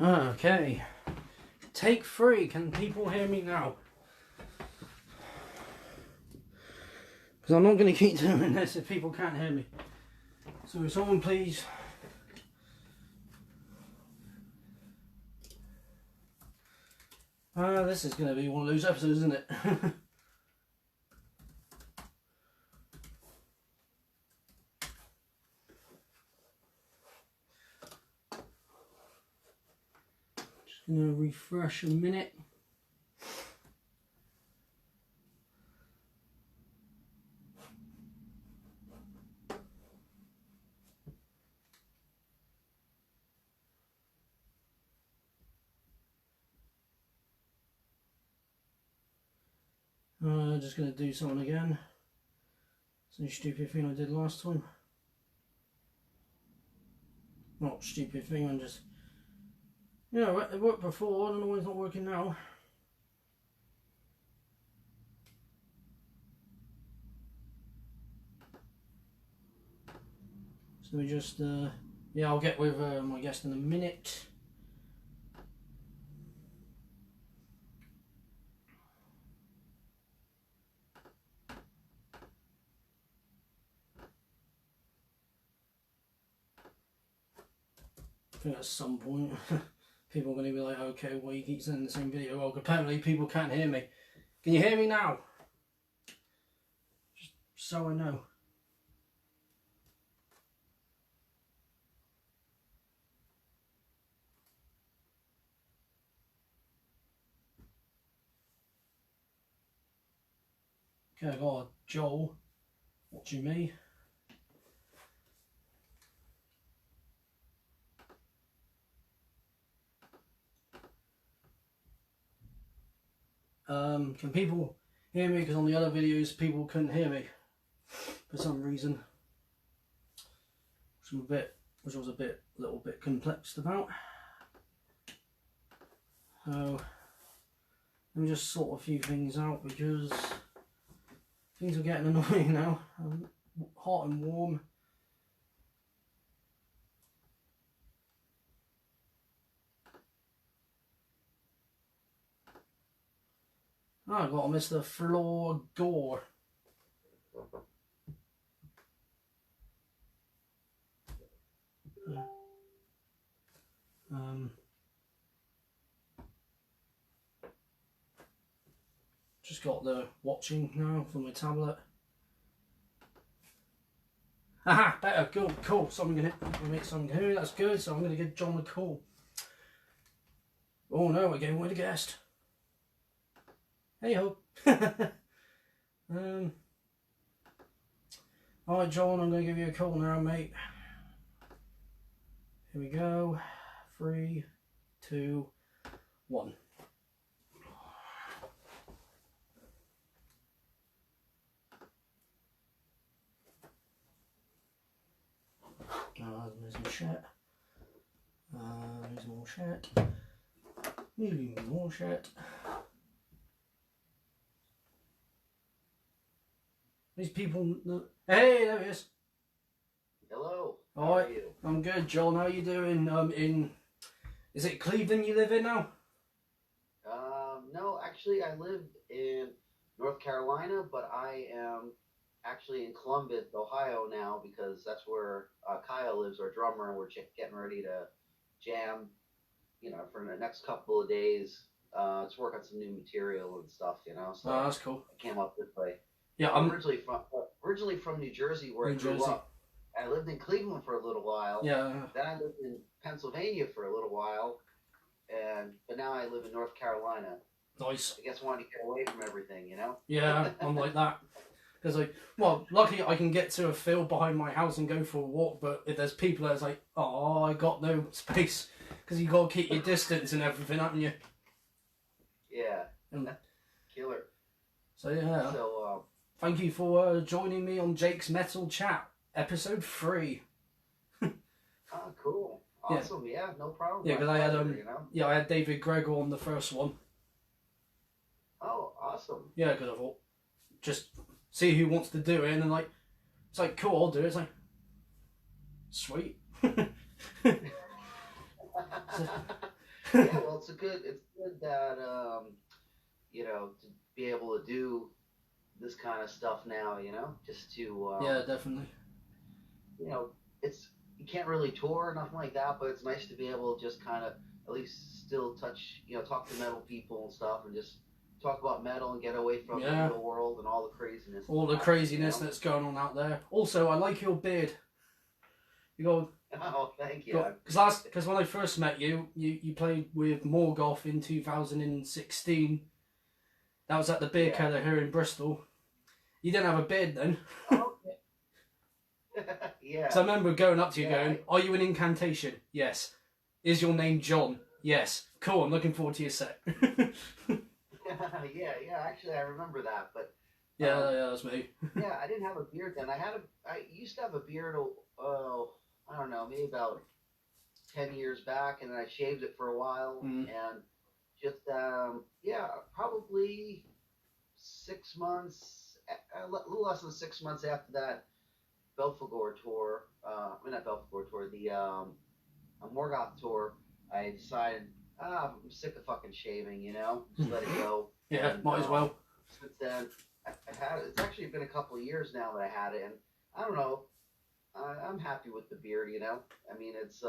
Okay. Take 3. Can people hear me now? Because I'm not going to keep doing this if people can't hear me. So someone please... this is going to be one of those episodes, isn't it? Just going to refresh a minute. Just going to do something again. Same stupid thing I did last time. Not stupid thing, I'm just... You know, it worked before, I don't know why it's not working now. So we just... yeah, I'll get with my guest in a minute. I think at some point people are going to be like, okay, well, you keep sending the same video. Well, apparently people can't hear me. Can you hear me now? Just so I know. Okay, I got Joel watching me. Can people hear me? Because on the other videos people couldn't hear me for some reason, which was a little bit complex about. So let me just sort a few things out because things are getting annoying now. Hot and warm. Oh, I got Mr. Floor Gore. Just got the watching now from my tablet. Aha, better, good, cool. Someone gonna make someone hear. That's good. So I'm gonna give John a call. Oh no, we're getting with a guest. Hey ho. Alright John, I'm going to give you a call now, mate. Here we go. 3, 2, 1. There's more shit. There's more shit. Maybe more shit. These people... Hey, there he is. Hello. How are you? I'm good, John. How are you doing? Is it Cleveland you live in now? No, actually I live in North Carolina, but I am actually in Columbus, Ohio now because that's where Kyle lives, our drummer, and we're getting ready to jam, you know, for the next couple of days. To work on some new material and stuff, you know. So oh, that's cool. I came up this way. Yeah, I'm originally from New Jersey, where I grew up. I lived in Cleveland for a little while. Yeah. Then I lived in Pennsylvania for a little while, but now I live in North Carolina. Nice. I guess wanting to get away from everything, you know. Yeah, I'm like that. Because well, luckily I can get to a field behind my house and go for a walk. But if there's people that's like, oh, I got no space, because you got to keep your distance and everything, haven't you? Yeah. Killer. So yeah. So thank you for joining me on Jake's Metal Chat, episode 3. Oh, cool. Awesome. Yeah, no problem. Yeah, because I had you know? yeah, I had David Gregor on the first one. Oh, awesome. Yeah, because I thought just see who wants to do it, and then like it's like cool, I'll do it. It's like sweet. Yeah, well, it's good that to be able to do this kind of stuff now. Just to Yeah, definitely. you know, it's you can't really tour or nothing like that, but it's nice to be able to just kind of at least still touch, talk to metal people and stuff, and just talk about metal and get away from the Yeah. real world and all the craziness. All the craziness that's going on out there. Also, I like your beard. You got. Oh, thank you. Because when I first met you, you played with Morgoth in 2016. That was at the Beer Keller here in Bristol. You didn't have a beard then. Oh, yeah. So I remember going up to you going, "Are you an Incantation?" Yes. Is your name John? Yes. Cool, I'm looking forward to your set. yeah. Actually, I remember that, but yeah, that was me. yeah, I didn't have a beard then. I used to have a beard. I don't know, maybe about 10 years back, and then I shaved it for a while, and just probably 6 months, a little less than 6 months after that Belphegor tour. Not Belphegor tour, the Morgoth tour. I decided, I'm sick of fucking shaving, just let it go. Yeah, and, might as well. Since then, I've had it. It's actually been a couple of years now that I had it, and I don't know. I'm happy with the beard, I mean, it's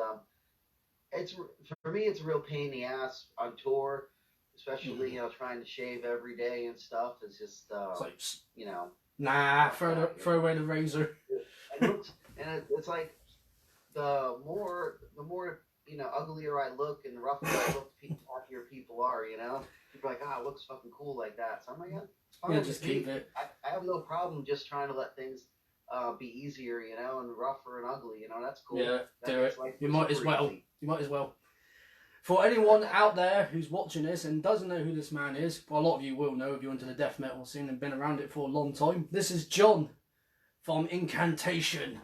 for me, it's a real pain in the ass on tour, especially trying to shave every day and stuff. It's just It's like, you know. Nah, throw away the razor. And it's like the more uglier I look and rougher I look, the happier people are. People are like, it looks fucking cool like that. So I'm like, it's fine. Yeah, just keep it. I have no problem just trying to let things be easier, and rougher and ugly. That's cool. Yeah, do it. You might as well. Easy. You might as well. For anyone out there who's watching this and doesn't know who this man is, well, a lot of you will know if you're into the death metal scene and been around it for a long time. This is John from Incantation.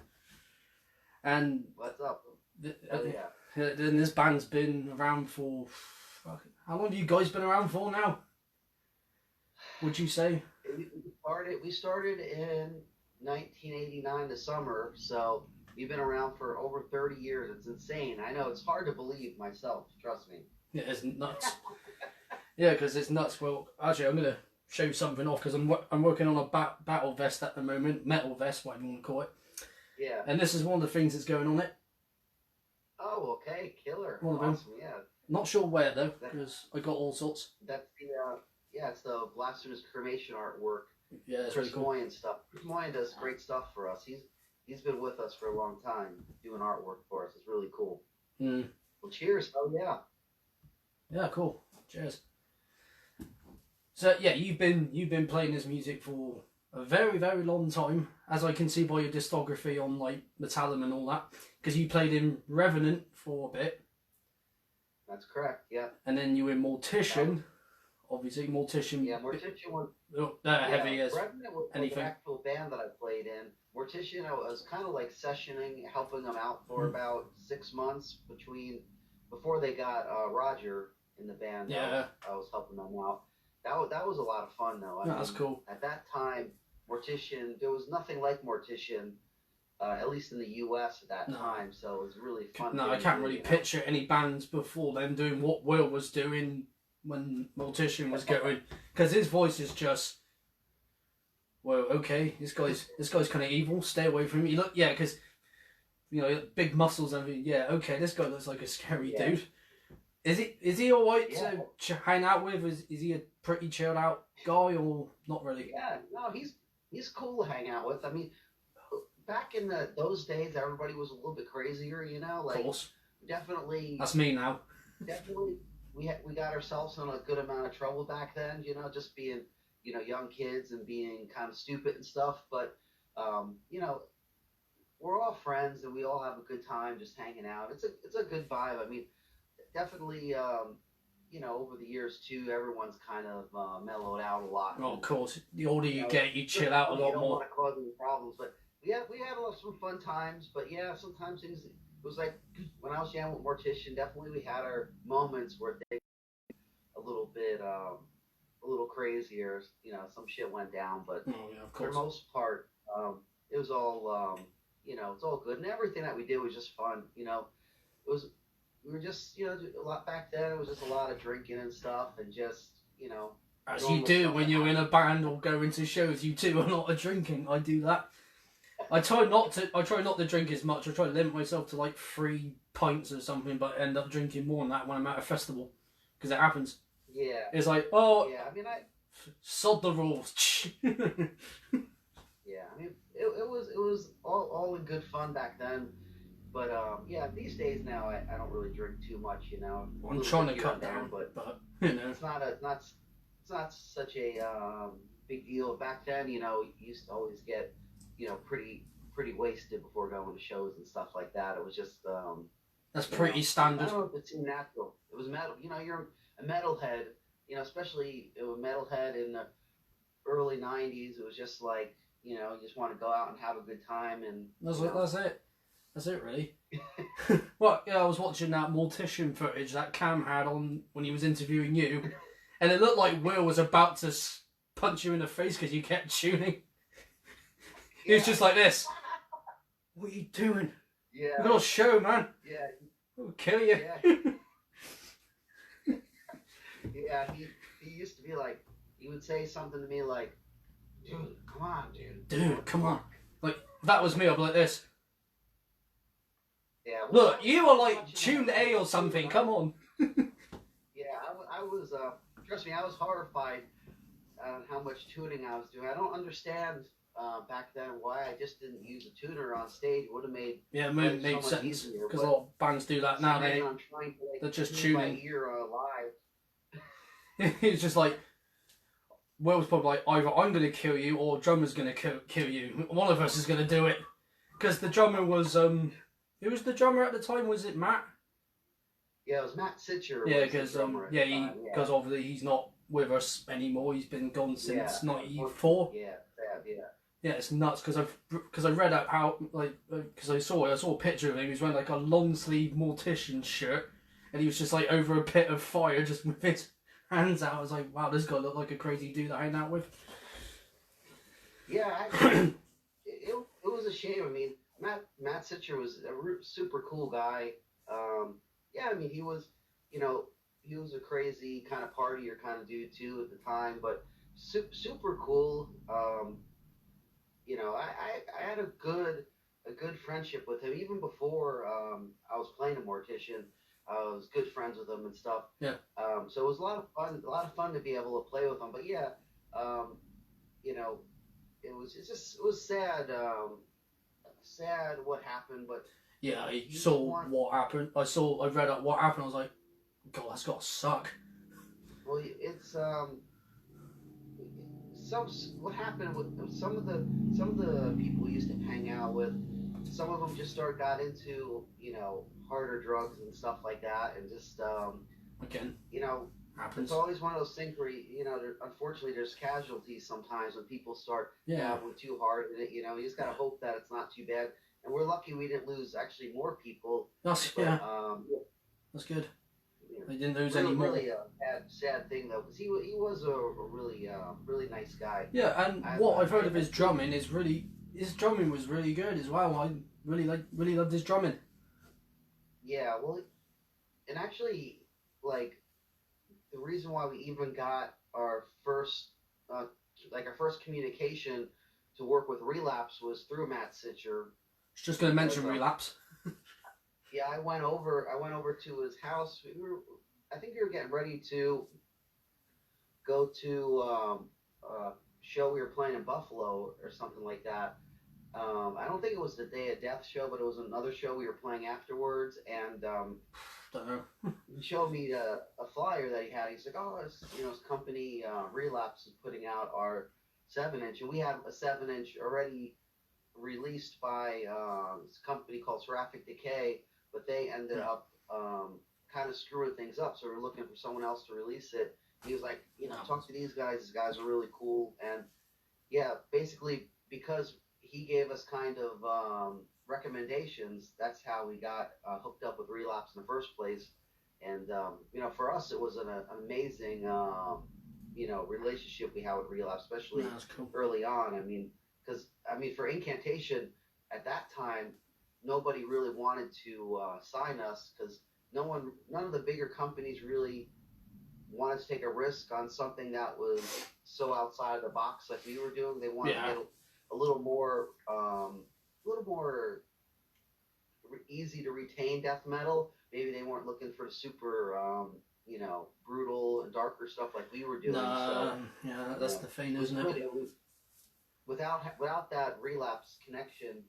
And what's up? And this band's been around for... How long have you guys been around for now? Would you say? We started in 1989 the summer, so we've been around for over 30 years. It's insane. I know, it's hard to believe myself, trust me. Yeah, it's nuts. Yeah, because it's nuts. Well, actually, I'm going to show you something off, because I'm working on a battle vest at the moment, metal vest, whatever you want to call it. Yeah. And this is one of the things that's going on it. Oh, okay, killer. One of awesome, them. Yeah. Not sure where, though, because I got all sorts. That's it's the Blasphemous Cremation artwork. Yeah, it's Chris really cool. Moyen stuff. Chris Moyen does great stuff for us. He's been with us for a long time doing artwork for us. It's really cool. Mm. Well, cheers. Oh, yeah. Yeah, cool. Cheers. So, yeah, you've been playing this music for a very, very long time, as I can see by your discography on, like, Metallum and all that, because you played in Revenant for a bit. That's correct, yeah. And then you were in Mortician. Obviously, Mortician. Yeah, Mortician was heavy as Revenant was anything. the actual band that I played in. Mortician, I was kind of like sessioning, helping them out for about 6 months before they got Roger in the band. Yeah. I was helping them out. That was a lot of fun, though. That's cool. At that time, Mortician, there was nothing like Mortician, at least in the U.S. at that time, so it was really fun. No, I can't really picture any bands before then doing what Will was doing when Mortician was going, because his voice is just, well, okay, this guy's kind of evil. Stay away from me. Yeah, because big muscles and everything. Yeah, okay, this guy looks like a scary dude. Is he alright to hang out with? Is he a pretty chilled out guy or not really? Yeah, no, he's cool to hang out with. I mean, back in those days, everybody was a little bit crazier, Like, of course. Definitely. That's me now. Definitely, we got ourselves in a good amount of trouble back then, just being, young kids and being kind of stupid and stuff. But, we're all friends and we all have a good time just hanging out. It's a good vibe. I mean, definitely, over the years too, everyone's kind of mellowed out a lot. Oh, of course. The older you get, you chill out a lot more. You don't want to cause any problems, but we had some fun times. But yeah, sometimes it was like when I was young with Mortician. Definitely, we had our moments where things a little bit, a little crazier. Some shit went down, but for the most part, it was all, it's all good, and everything that we did was just fun. It was we were just, a lot back then. It was just a lot of drinking and stuff, and just, As you normal do stuff when that you're in a happens. band or going to shows, you do a lot of drinking. I do that. I try not to drink as much. I try to limit myself to like 3 pints or something, but end up drinking more than that when I'm at a festival, because it happens. Yeah, It's like, oh, yeah. I mean, sod the rules. yeah. I mean, it was all in good fun back then. But yeah, these days now I don't really drink too much. A I'm little trying bit to here cut and there, down, but but it's not such a big deal. Back then, you used to always get pretty wasted before going to shows and stuff like that. It was just that's you know pretty I standard. don't know if it's too natural. It was metal. You're a metalhead. Especially a metalhead in the early '90s. It was just like you just want to go out and have a good time and That's you it. know. That's it. That's it, really. Well, yeah, I was watching that Mortician footage that Cam had on when he was interviewing you, and it looked like Will was about to punch you in the face because you kept tuning. He was Yeah, just like this. What are you doing? yeah, We've got a show, man. yeah, We'll kill you. yeah. Yeah, he used to be like, he would say something to me like, "Dude, come on, dude. Dude, come on. Like, if that was me, I'd be like this. Yeah, Look, you are like watching tuned that A or something. Come on. Yeah, I was. Trust me, I was horrified on how much tuning I was doing. I don't understand back then why I just didn't use a tuner on stage. It would have made Yeah, it life made so much sense easier. because a But lot of bands do that for some now. reason, I'm trying to They're just tune by tuning. ear live. It's just like Will's probably like, either I'm going to kill you or drummer's going to kill you. One of us is going to do it because the drummer was who was the drummer at the time? Was it Matt? Yeah, it was Matt Sitcher. Yeah, Was the because drummer at the time, because obviously he's not with us anymore. He's been gone yeah, since '94. yeah, yeah. Yeah, it's nuts because I read out how because I saw a picture of him. He was wearing like a long sleeve Mortician shirt, and he was just like over a pit of fire, just with his hands out. I was like, wow, this guy looked like a crazy dude to hang out with. Yeah, it was a shame. I mean, Matt Sitcher was a super cool guy. Yeah, I mean, he was a crazy kind of partier kind of dude too at the time, but super cool. I had a good friendship with him even before I was playing a Mortician. I was good friends with him and stuff. Yeah. So it was a lot of fun to be able to play with him. But yeah, um, you know, it was sad, sad what happened. But Yeah, I he saw won. what happened. I read up what happened. I was like, God, that's got to suck. Well, it's some what happened with some of the people we used to hang out with. Some of them just got into harder drugs and stuff like that, and just Again, you know happens. it's always one of those things where unfortunately there's casualties sometimes when people start Yeah, dabbling too hard in it. You just gotta hope that it's not too bad. And we're lucky we didn't lose actually more people. that's But that's good. you know, They didn't lose really, any more. really a sad thing though, because he was a really really nice guy. Yeah, and what I've heard of his drumming is his drumming was really good as well. I really loved his drumming. Yeah, well, and actually, like the reason why we even got our first our first communication to work with Relapse was through Matt Sitcher. I was just going to mention Because, Relapse. Yeah, I went over to his house. I think we were getting ready to go to a show we were playing in Buffalo or something like that. I don't think it was the Day of Death show, but it was another show we were playing afterwards. And Don't know. he showed me a flyer that he had. He's like, "Oh, his company Relapse is putting out our 7-inch, and we had a 7-inch already released by this company called Seraphic Decay, but they ended up kind of screwing things up. So we're looking for someone else to release it." He was like, talk to these guys. These guys are really cool. And yeah, basically because he gave us kind of recommendations, that's how we got hooked up with Relapse in the first place. And for us, it was an amazing relationship we had with Relapse, especially No, that's cool. early on. Because for Incantation at that time, nobody really wanted to sign us because none of the bigger companies really wanted to take a risk on something that was so outside of the box like we were doing. They wanted to get a little more, easy to retain death metal. Maybe they weren't looking for super, brutal and darker stuff like we were doing. That's the thing, isn't it? Without that relapse connection,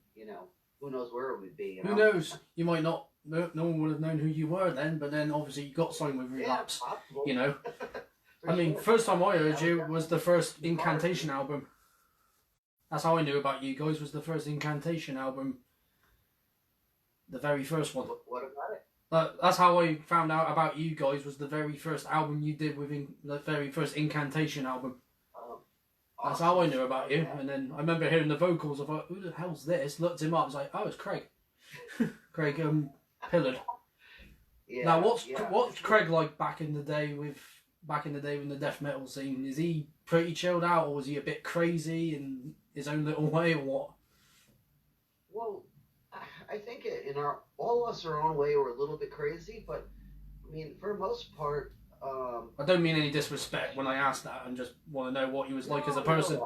who knows where it would be? Who knows? You might not. No one would have known who you were then. But then obviously you got signed with Relapse. Yeah, I mean, first time I heard you was the first Incantation album. That's how I knew about you guys. Was the first Incantation album. The very first one. What about it? That's how I found out about you guys. Was the very first album you did within the very first Incantation album. Awesome. That's how I knew about you. And then I remember hearing the vocals. I thought, who the hell's this? Looked him up. I was like, oh, it's Craig. Craig Pillard. Yeah, now, what's Craig like back in the day in the death metal scene? Is he pretty chilled out, or was he a bit crazy in his own little way, or what? Well, I think all of us our own way were a little bit crazy, but I mean, for the most part. I don't mean any disrespect when I ask that. I just want to know what he was like as a person.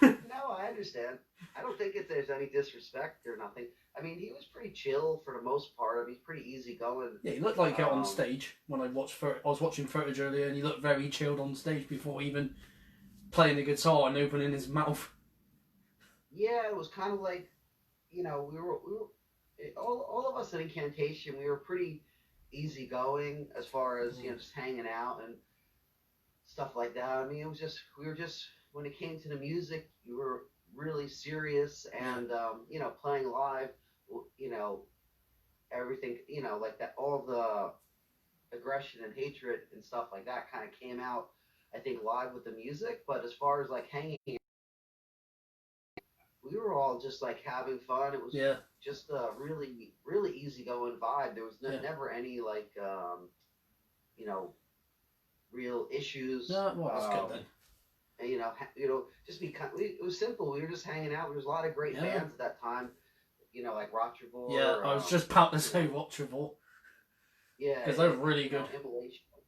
No, I understand. I don't think there's any disrespect or nothing. I mean, he was pretty chill for the most part. I mean, he's pretty easygoing. Yeah, he looked like it on stage when I was watching footage earlier, and he looked very chilled on stage before even playing the guitar and opening his mouth. Yeah, it was kind of like, we were all of us in Incantation. We were pretty easygoing as far as just hanging out and stuff like that. I mean, we were just when it came to the music, you were really serious and playing live, everything, like that, all the aggression and hatred and stuff like that kind of came out, I think, live with the music. But as far as like hanging, we were all just like having fun. It was just a really, really easygoing vibe. There was never any like, real issues. No, well, that's good then. And, just it was simple. We were just hanging out. There was a lot of great bands at that time, like Rotrevor. Yeah, I was just about to say Rotrevor. Yeah, because they're really good.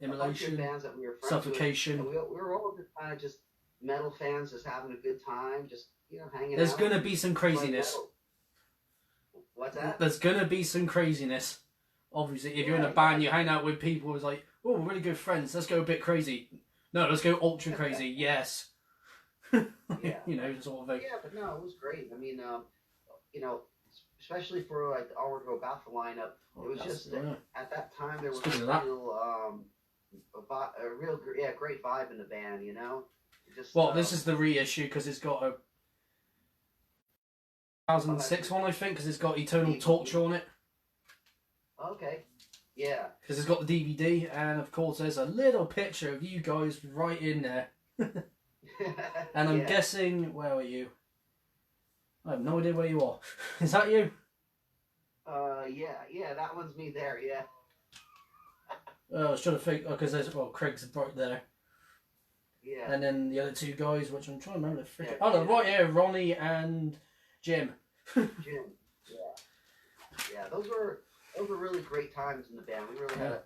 Immolation, bands that we were friends Suffocation. with. We were all just kind of just metal fans, just having a good time, just hanging out. There's gonna be some craziness. What's that? There's gonna be some craziness. Obviously, if you're in a band, you hang out with people who's like, oh, we're really good friends. Let's go a bit crazy. No, let's go ultra crazy. Yes. Sort of thing. Yeah, but no, it was great. I mean, especially for like the Onward Go Battle lineup, it was just at that time there was a great vibe in the band. This is the reissue because it's got a 2006 one, I think, because it's got Eternal Torture on it. Okay. Yeah. Because it's got the DVD, and of course there's a little picture of you guys right in there. And I'm guessing, where are you? I have no idea where you are. Is that you? Yeah, that one's me there, yeah. I was trying to think, because Craig's right there. Yeah. And then the other two guys, which I'm trying to remember the freaking... Oh, no, right here, Ronnie and Jim. Jim, yeah. Those were really great times in the band. We really had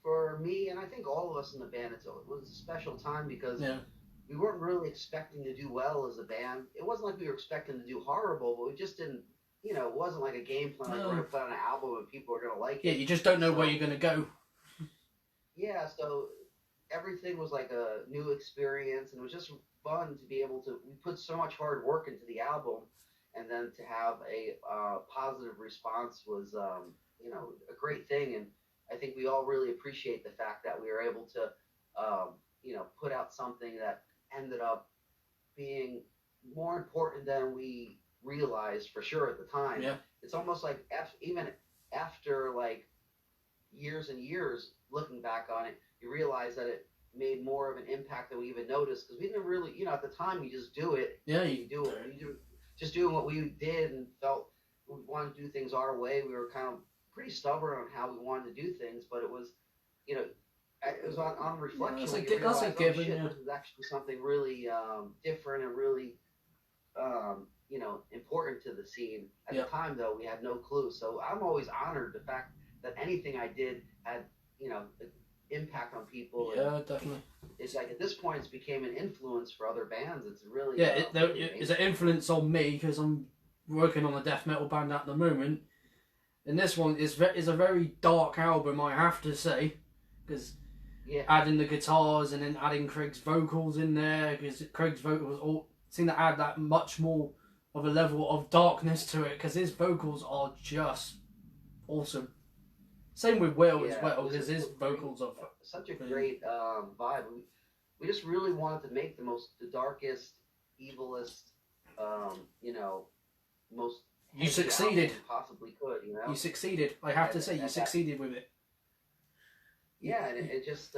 for me, and I think all of us in the band, it was a special time because we weren't really expecting to do well as a band. It wasn't like we were expecting to do horrible, but we just didn't, it wasn't like a game plan, like we're going to put on an album and people are going to like it. Yeah, you just don't know where you're going to go. Yeah, so everything was like a new experience, and it was just fun to be able to, we put so much hard work into the album, and then to have a positive response was, a great thing. And I think we all really appreciate the fact that we were able to, put out something that ended up being more important than we realized for sure at the time. Yeah. It's almost like even after like years and years looking back on it, you realize that it made more of an impact than we even noticed, because we didn't really, at the time you just do it. Yeah, you do it. Just doing what we did and felt we wanted to do things our way. We were kind of pretty stubborn on how we wanted to do things, but it was, it was on reflection. That's a given. This is actually something really different and really, important to the scene. At Yep. the time, though, we had no clue. So I'm always honored the fact that anything I did had, impact on people. Yeah, definitely. It's like at this point, it's became an influence for other bands. It's really Yeah, really it's an influence on me because I'm working on a death metal band at the moment, and this one is a very dark album, I have to say, because adding the guitars and then adding Craig's vocals in there, because Craig's vocals all seem to add that much more of a level of darkness to it, because his vocals are just awesome. Same with Will as well, because his vocals are such a great vibe. We just really wanted to make the darkest, evilest, most. You succeeded. You possibly could, You succeeded. I have to say, you succeeded with it. Yeah, and it just,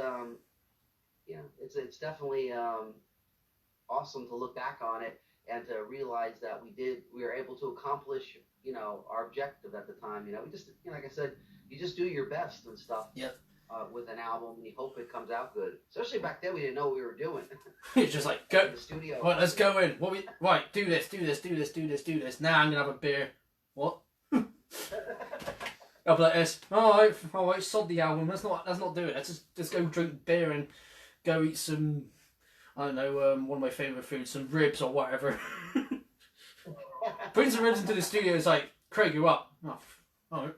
it's definitely awesome to look back on it and to realize that we were able to accomplish, our objective at the time. We just, like I said, you just do your best and stuff. Yep. With an album, and you hope it comes out good. Especially back then, we didn't know what we were doing. It's just like, go. In the studio. Right, let's go in. Right, do this. Now I'm gonna have a beer. What? I'll be like this. All right, sod the album. Let's not do it. Let's just go drink beer and go eat some. I don't know. One of my favourite foods, some ribs or whatever. Bring some ribs into the studio. It's like, Craig, you up? Oh, all right.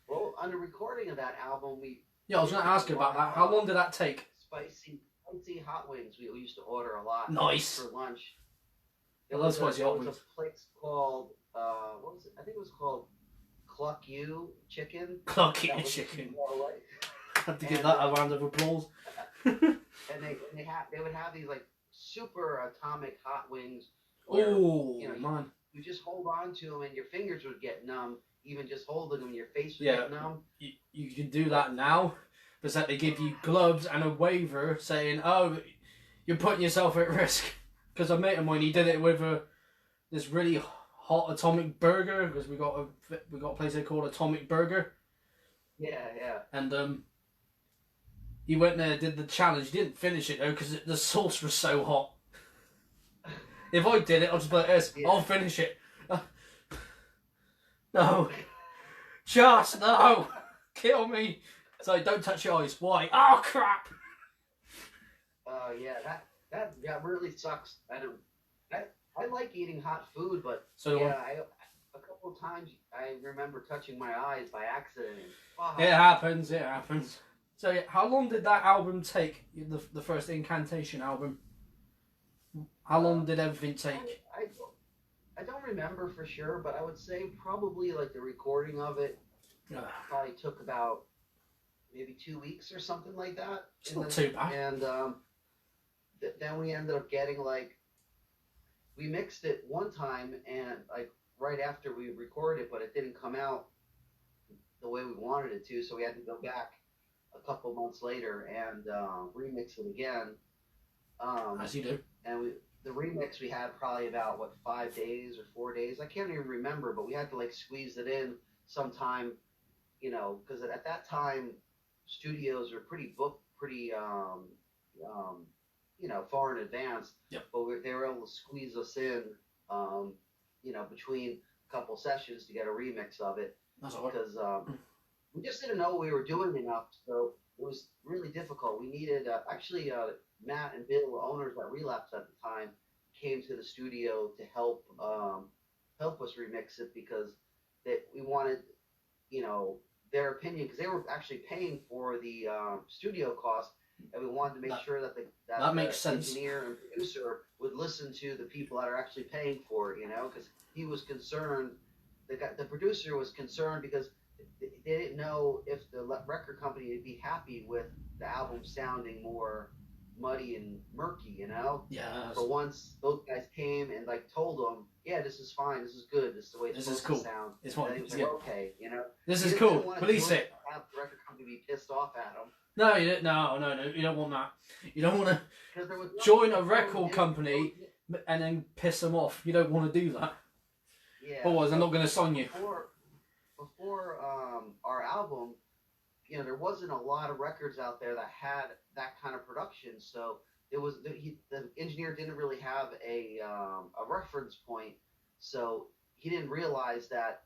Well, on the recording of that album, I was going to ask you about that. How long did that take? Spicy hot wings. We used to order a lot. Nice. For lunch. I love spicy hot wings. wings. A place called what was it? I think it was called Cluck You Chicken. Cluck You Chicken. I have to give that a round of applause. And they would have these like super atomic hot wings. Oh man! You just hold on to them and your fingers would get numb. Even just holding them, your face would get numb. You can do that now, but that they give you gloves and a waiver saying, "Oh, you're putting yourself at risk." Because a mate of mine, he did it with this really hot atomic burger. Because we got a place they called Atomic Burger. Yeah. And he went there, did the challenge. He didn't finish it though because the sauce was so hot. If I did it, I'll just be like this. Yeah. I'll finish it. No. Just no. Kill me. So don't touch your eyes. Why? Oh crap. That really sucks. I like eating hot food, but a couple of times I remember touching my eyes by accident. It happens. So how long did that album take? The first Incantation album. How long did everything take? I don't remember for sure, but I would say probably like the recording of it probably took about maybe 2 weeks or something like that. It's not too bad. And then we ended up getting we mixed it one time and right after we recorded it, but it didn't come out the way we wanted it to, so we had to go back a couple months later and remix it again. As you do. And the remix we had probably about 5 days or 4 days. I can't even remember, but we had to squeeze it in sometime, because at that time studios were pretty booked, pretty far in advance. Yep. But they were able to squeeze us in, between a couple sessions to get a remix of it. That's all right. Because we just didn't know we were doing enough, so it was really difficult. We needed Matt and Bill, the owners at Relapse at the time, came to the studio to help us remix it because we wanted, their opinion, because they were actually paying for the studio cost, and we wanted to make sure that that makes sense. Engineer and producer would listen to the people that are actually paying for it, because he was concerned. The producer was concerned because they didn't know if the record company would be happy with the album sounding more muddy and murky, Yeah. For once, those guys came and told them, yeah, this is fine, this is good, this is the way it's supposed to sound. It's fine. Okay, This is cool. Release it. Have the record company be pissed off at them. No, you don't. No, you don't want that. You don't want to join a record company and then piss them off. You don't want to do that. Yeah. Otherwise, they're not going to sign you. Before our album, there wasn't a lot of records out there that had that kind of production. So the engineer didn't really have a reference point, so he didn't realize that,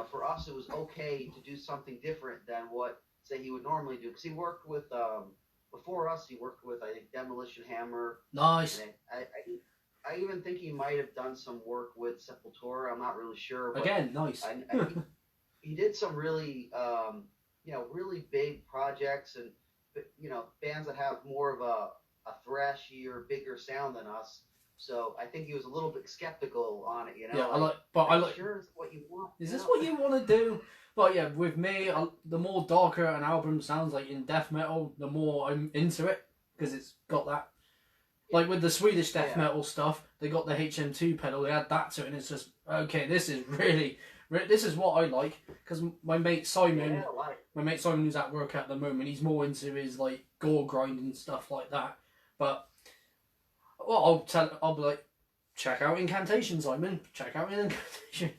for us it was okay to do something different than what, say, he would normally do, because he worked with before us, he worked with, I think, Demolition Hammer. Nice. And I even think he might have done some work with Sepultura. I'm not really sure. But Again, nice. He did some really, really big projects, and bands that have more of a thrashier, bigger sound than us. So I think he was a little bit skeptical on it. Yeah, I like. Sure, is what you want. Is this what you want to do? But yeah, with me, the more darker an album sounds like in death metal, the more I'm into it, because it's got that. Like with the Swedish death metal stuff, they got the HM2 pedal, they add that to it, and it's just, okay, this is really, this is what I like. Because my mate Simon, who's at work at the moment, he's more into his like gore grind and stuff like that. But well, I'll be like, check out Incantation, Simon. Check out Incantation,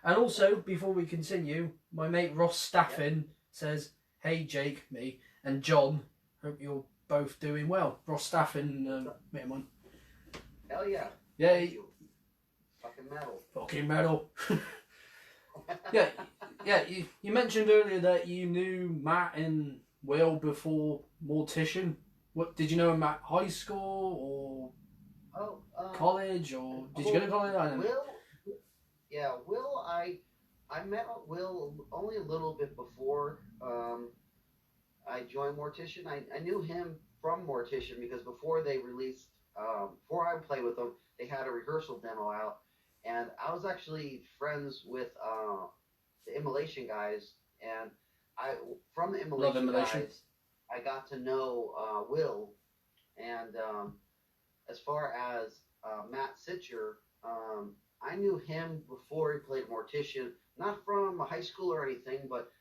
And also, before we continue, my mate Ross Staffin says, "Hey Jake, me, and John. Hope you're both doing well." Ross Staffin, mate of mine. Hell yeah. Yeah. Fucking metal. Fucking metal. Yeah. You mentioned earlier that you knew Matt and Will before Mortician. What did you know him at high school or college, or did you go to college? I don't know. Will, I met Will only a little bit before I joined Mortician. I knew him from Mortician because before they released, before I played with them, they had a rehearsal demo out, and I was actually friends with the Immolation guys, and from the Immolation guys, I got to know Will, and as far as Matt Sitcher, I knew him before he played Mortician, not from high school or anything, but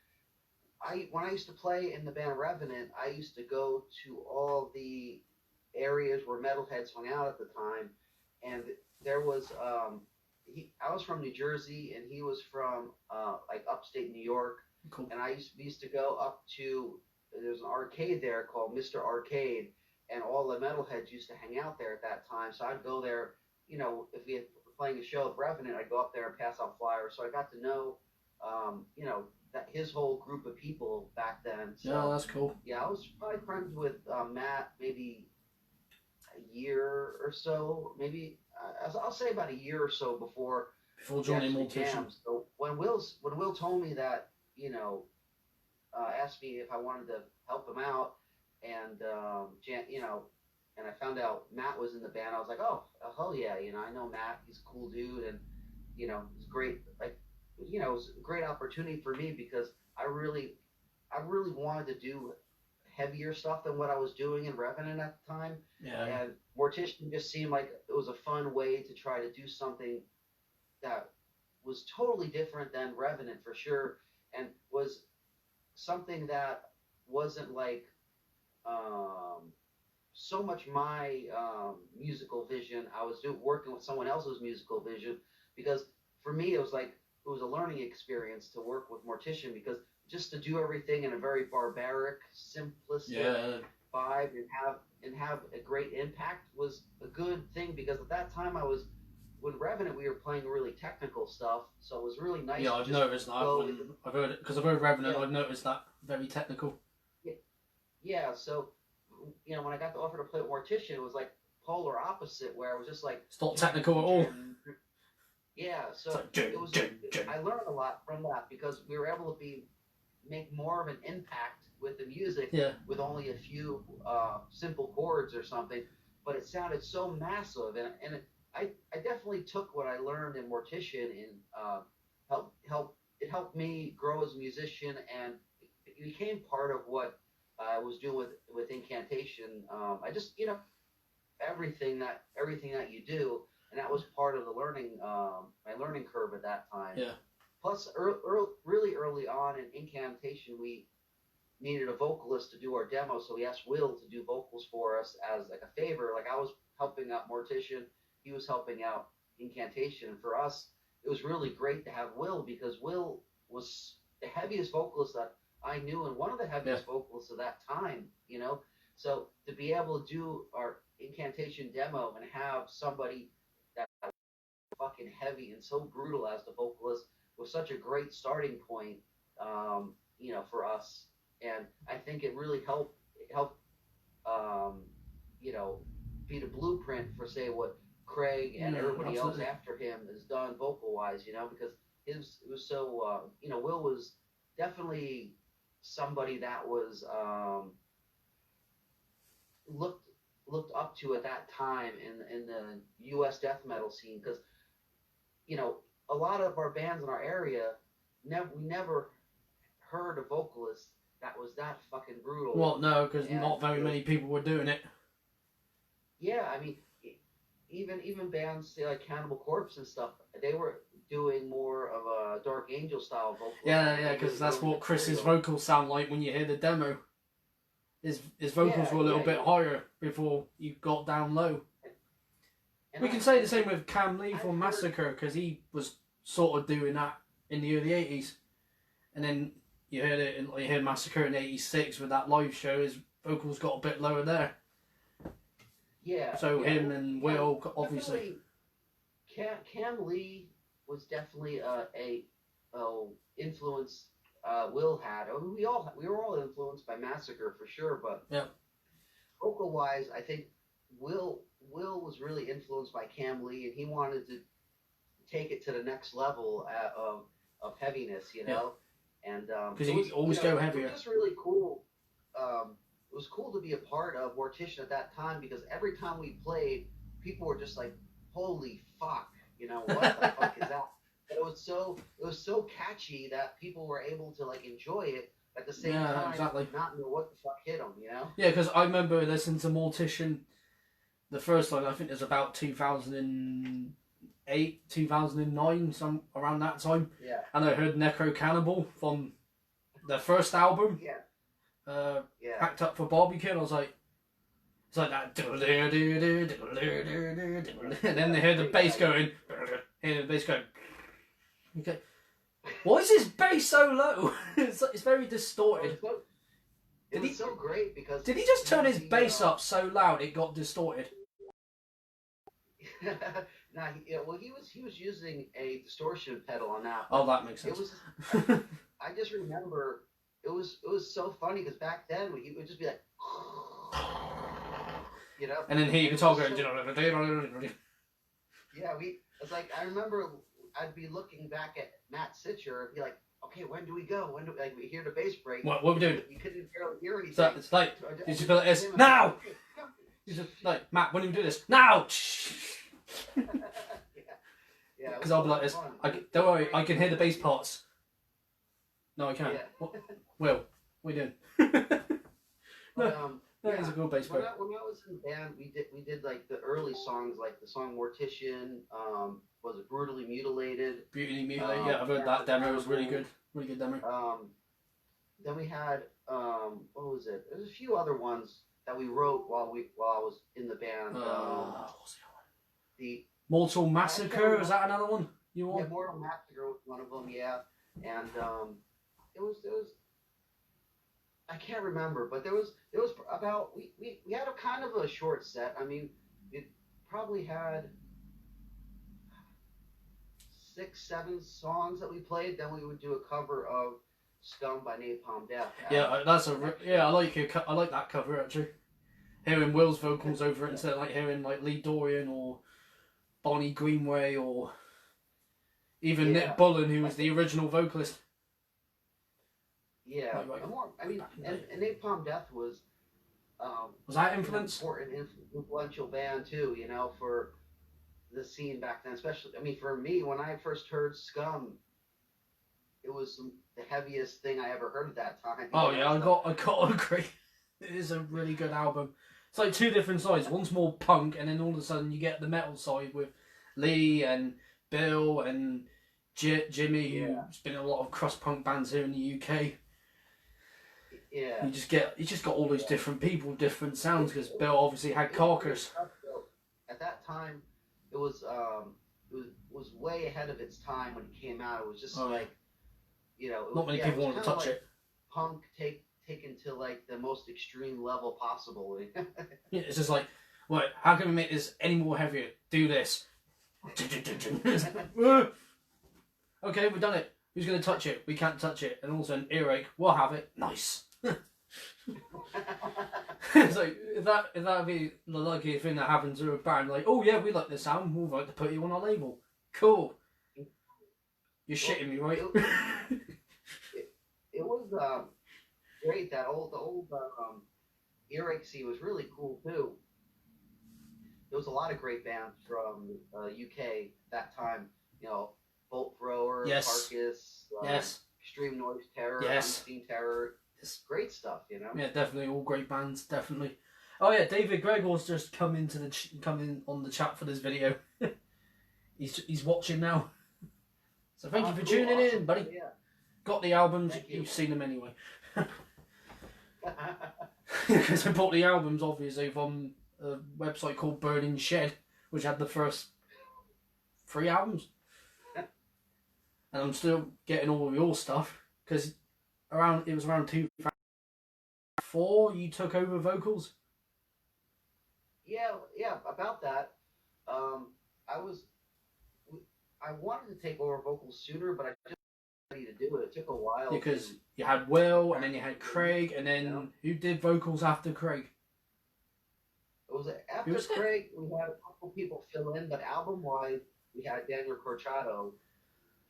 when I used to play in the band Revenant, I used to go to all the areas where metalheads hung out at the time, and there was I was from New Jersey, and he was from like upstate New York. Cool. And we used to go up to, there's an arcade there called Mr. Arcade, and all the metalheads used to hang out there at that time. So I'd go there, if we had playing a show with Revenant, I'd go up there and pass out flyers. So I got to know, that his whole group of people back then. So, yeah, that's cool. Yeah, I was probably friends with Matt maybe a year or so, maybe I'll say about a year or so before joining Mortician. So when Will told me that, asked me if I wanted to help him out, and and I found out Matt was in the band, I was like, oh hell yeah, I know Matt, he's a cool dude, and it's great, like, it was a great opportunity for me because I really wanted to do heavier stuff than what I was doing in Revenant at the time. Yeah. And Mortician just seemed like it was a fun way to try to do something that was totally different than Revenant for sure, and was something that wasn't like so much my musical vision. I was working with someone else's musical vision, because for me it was a learning experience to work with Mortician, because just to do everything in a very barbaric, simplistic vibe and have a great impact was a good thing, because at that time with Revenant we were playing really technical stuff, so it was really nice. Yeah, I've noticed that. I've heard it because I've heard Revenant. Yeah. I've noticed that very technical. Yeah, so when I got the offer to play with Mortician, it was like polar opposite, where I was just like, it's not technical at all. Yeah, so it was. I learned a lot from that, because we were able to make more of an impact with the music, with only a few simple chords or something, but it sounded so massive, and I definitely took what I learned in Mortician and it helped me grow as a musician, and it became part of what I was doing with Incantation. I just everything that you do, and that was part of the my learning curve at that time. Yeah. Plus, really early on in Incantation, we needed a vocalist to do our demo, so we asked Will to do vocals for us as like a favor. Like, I was helping out Mortician, he was helping out Incantation, and for us, it was really great to have Will, because Will was the heaviest vocalist that I knew, and one of the heaviest vocalists of that time. So to be able to do our Incantation demo and have somebody that fucking heavy and so brutal as the vocalist was such a great starting point, for us. And I think it really helped, um, you know, be the blueprint for say what Craig and everybody else absolutely. after him has done vocal wise, because it was so Will was definitely somebody that was looked up to at that time in the U.S. death metal scene because a lot of our bands in our area we never heard a vocalist that was that fucking brutal. Well, no, because And not very many people were doing it. yeah, I mean, even bands say like Cannibal Corpse and stuff, they were doing more of a Dark Angel style vocal. Yeah, because that's what Chris's vocals sound like when you hear the demo. His vocals were a little bit higher before you got down low. And we can say the same with Cam Lee from Massacre, because he was sort of doing that in the early 80s. And then you heard Massacre in 86 with that live show, his vocals got a bit lower there. Yeah. So him and Will, obviously. Cam Lee was definitely a influence Will had. I mean, we were all influenced by Massacre for sure, but yeah, vocal wise, I think Will was really influenced by Cam Lee, and he wanted to take it to the next level of heaviness, Yeah. And because he always go heavier. It was just really cool. It was cool to be a part of Mortician at that time because every time we played, people were just like, "Holy fuck!" What the fuck is that? But it was so catchy that people were able to like enjoy it at the same time, exactly. not know what the fuck hit them, Yeah, because I remember listening to Mortician, the first one. I think it was about 2008, 2009, some around that time. Yeah. And I heard Necro Cannibal from the first album. Yeah. Packed Up for Barbecue, and I was like, it's like that, and then they heard the bass going, okay, why is his bass so low? It's very distorted. It was so great because did he just turn his bass up so loud it got distorted? He was using a distortion pedal on that. Oh, that makes sense. I just remember it was so funny because back then he would just be like, and then he guitar going, yeah, it's like I remember I'd be looking back at Matt Sitcher and be like, okay, when do we go? When do we hear the bass break? What are we doing? You couldn't barely hear anything. So it's like you just feel like this now. You just like, Matt, when do we do this now? Yeah. Because I'll be like this. Don't worry, I can hear the bass parts. No, I can't. Yeah. Will, what are you doing? That is a good bass player. When I was in the band, we did like the early songs, like the song Mortician, was it Brutally Mutilated? Brutally Mutilated, yeah, I've heard that demo. It was really good. Really good demo. Then we had, what was it? There's a few other ones that we wrote while I was in the band. What's the other one? The Mortal Massacre, is that another one you want? Yeah, Mortal Massacre was one of them, yeah. And it was I can't remember, but there was about we had a kind of a short set. I mean, it probably had 6-7 songs that we played. Then we would do a cover of "Scum" by Napalm Death. Yeah, I like that cover actually. Hearing Will's vocals over it instead of like hearing like Lee Dorian or Bonnie Greenway or even Nick Bullen, who was the original vocalist. Yeah, and Napalm Death was that influence? An important, influential band too, for the scene back then. Especially, I mean, for me, when I first heard Scum, it was the heaviest thing I ever heard at that time. Oh yeah, I got to agree. It is a really good album. It's like two different sides. One's more punk, and then all of a sudden you get the metal side with Lee and Bill and Jimmy, who's been in a lot of cross punk bands here in the UK. Yeah. You just got all those different people, different sounds, because Bill obviously had Carcass. At that time, it was way ahead of its time when it came out. It was just not many people wanted to touch it. Punk taken to like the most extreme level possible. Yeah, it's just like, right, how can we make this any more heavier? Do this. Okay, we've done it. Who's going to touch it? We can't touch it. And also an earache. We'll have it. Nice. It's like, if that'd be the luckiest thing that happened to a band, like, oh yeah, we like this sound, we'd like to put you on our label. Cool. You're shitting me, right? It was great. The old earache scene was really cool too. There was a lot of great bands from UK that time. You know, Bolt Thrower, Yes. Carcass, Yes. Extreme Noise Terror, Yes. Unseen Terror. It's great stuff, you know. Yeah, definitely all great bands, definitely. Oh yeah, David Gregor's just come in on the chat for this video. he's watching now. So thank you for tuning in, buddy. Yeah. Got the albums, Thank you. you've seen them anyway. Because I bought the albums obviously from a website called Burning Shed, which had the first 3 albums. And I'm still getting all of your stuff because it was around 2004 you took over vocals. Yeah, about that. I wanted to take over vocals sooner, but I just wasn't ready to do it. It took a while. Because you had Will, and then you had Craig, and then who did vocals after Craig? It was after Craig, we had a couple people fill in, but album-wise, we had Daniel Corchado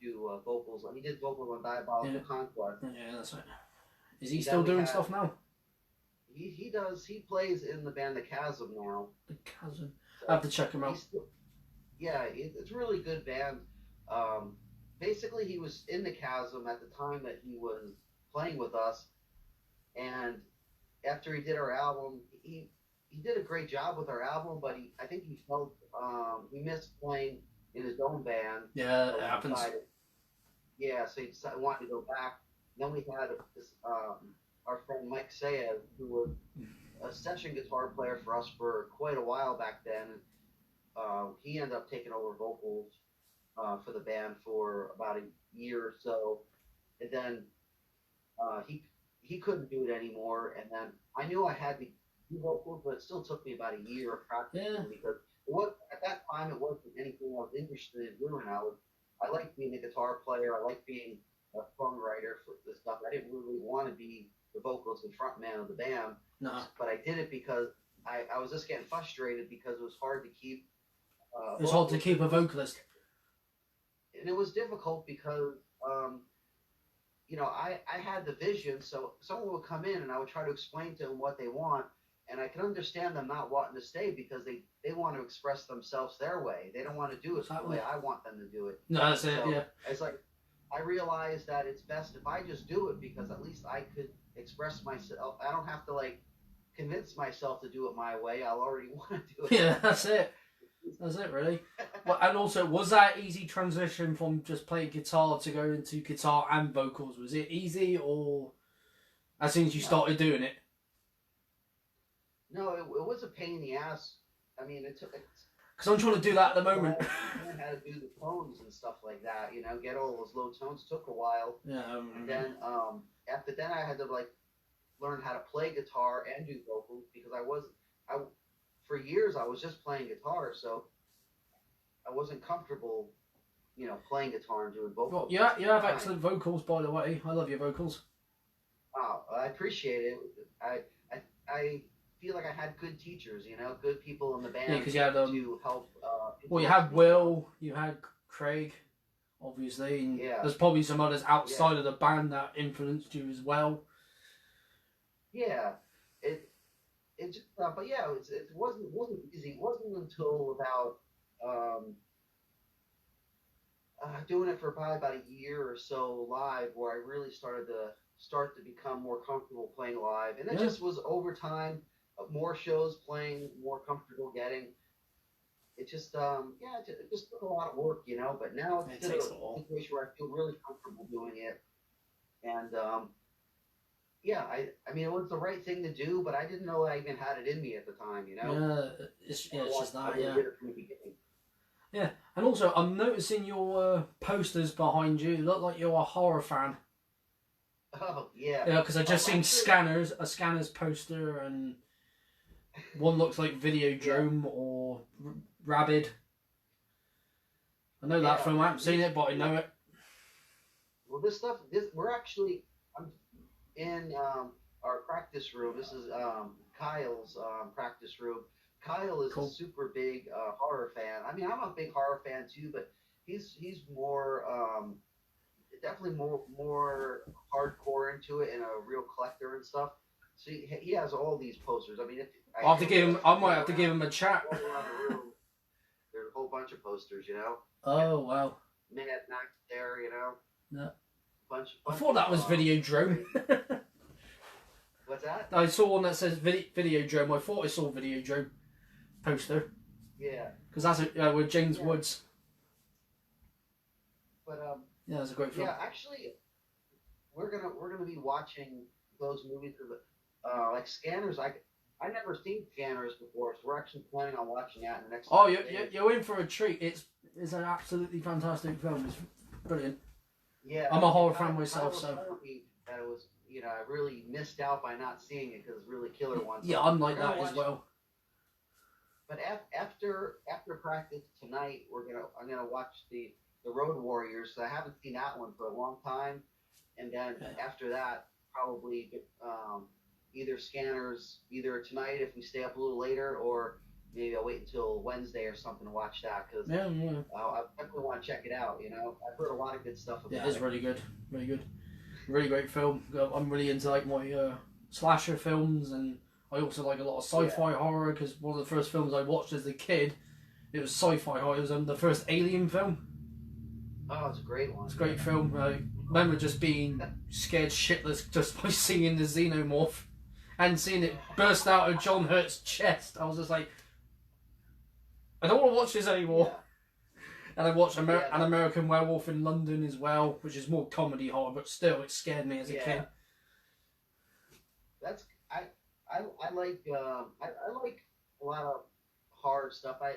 do vocals. He did vocals on Diabolical Conquest. Yeah, that's right. Is he still doing stuff now? He does. He plays in the band The Chasm now. The Chasm. I have to check him out. It's a really good band. Basically, he was in The Chasm at the time that he was playing with us, and after he did our album, he did a great job with our album, but I think he felt he missed playing in his own band. Yeah, it happens. So he decided wanted to go back. Then we had this our friend Mike Sayed, who was a session guitar player for us for quite a while back then. He ended up taking over vocals for the band for about a year or so, and then he couldn't do it anymore. And then I knew I had to do vocals, but it still took me about a year of practicing because at that time it wasn't anything I was interested in doing. I liked being a guitar player. I liked being a songwriter for this stuff. I didn't really want to be the vocals and frontman of the band. No. But I did it because I was just getting frustrated because it was hard to keep. It's hard to keep a vocalist. And it was difficult because, I had the vision. So someone would come in and I would try to explain to them what they want. And I can understand them not wanting to stay because they want to express themselves their way. They don't want to do it the way I want them to do it. No, that's it, yeah. It's like, I realized that it's best if I just do it because at least I could express myself. I don't have to, convince myself to do it my way. I'll already want to do it. Yeah, that's it. That's it, really. Well, and also, was that easy transition from just playing guitar to go into guitar and vocals? Was it easy, or as soon as you started doing it? No, it was a pain in the ass. I mean, it took. Because I'm trying to do that at the moment. I had to do the tones and stuff like that. Get all those low tones took a while. Yeah. And then after then, I had to learn how to play guitar and do vocals because for years I was just playing guitar, so I wasn't comfortable, playing guitar and doing vocals. Well, you have excellent vocals, by the way. I love your vocals. Wow, I appreciate it. I feel like I had good teachers, good people in the band because you had to help. You had Will, you had Craig, obviously, and there's probably some others outside of the band that influenced you as well. Yeah, it just, but yeah, it wasn't easy. It wasn't until about doing it for probably about a year or so live where I really started to become more comfortable playing live, and it just was over time. More shows playing, more comfortable getting. It just, it just took a lot of work, But now it's a situation where I feel really comfortable doing it, and I mean, it was the right thing to do, but I didn't know I even had it in me at the time, Yeah, it's just that, yeah. Yeah, and also I'm noticing your posters behind you. You look like you're a horror fan. Oh yeah. Yeah, because I just seen Actually, a Scanners poster, and one looks like yeah, Videodrome or Rabid. I know that yeah. film. I haven't seen it, but I know it. Well, this stuff. We're actually. I'm in our practice room. This is Kyle's practice room. Kyle is a Cool. super big horror fan. I mean, I'm a big horror fan too, but he's more definitely more hardcore into it and a real collector and stuff. So he has all these posters. I mean, if I'll have to if give him. you I might look have to give around him a chat. all around the room, there's a whole bunch of posters. You know, yeah, Oh wow. Mad Max there. You know, No. I bunch thought of that was Videodrome. great. What's that? I saw one that says Videodrome. I thought I saw Videodrome poster Yeah, because that's with James yeah. Woods. But Yeah, that's a great film. yeah, actually, we're gonna be watching those movies like Scanners. I never seen Scanners before, so we're actually planning on watching that in the next Oh, couple of days. you're in for a treat. It's an absolutely fantastic film. It's brilliant. Yeah, I'm a horror Kyle, fan Kyle myself, was so telling me that it was, I really missed out by not seeing it because it's a really killer one. yeah, So I'm we're like gonna that as watch. well. But after practice tonight, I'm gonna watch the Road Warriors. So I haven't seen that one for a long time, and then Okay. after that, probably either Scanners either tonight if we stay up a little later, or maybe I'll wait until Wednesday or something to watch that because Yeah, yeah. I definitely want to check it out. I've heard a lot of good stuff Yeah, it about is it. really good. Really good. Really great film. I'm really into like my slasher films, and I also like a lot of Yeah. sci-fi horror because one of the first films I watched as a kid, it was sci-fi horror. It was the first Alien film. Oh, it's a great one. It's a great film. I remember just being scared shitless just by seeing the xenomorph and seeing it burst out of John Hurt's chest. I was just like, I don't want to watch this anymore. Yeah. And I watched Yeah, An American Werewolf in London as well, which is more comedy horror, but still it scared me as a yeah. kid. That's I like I like a lot of horror stuff. I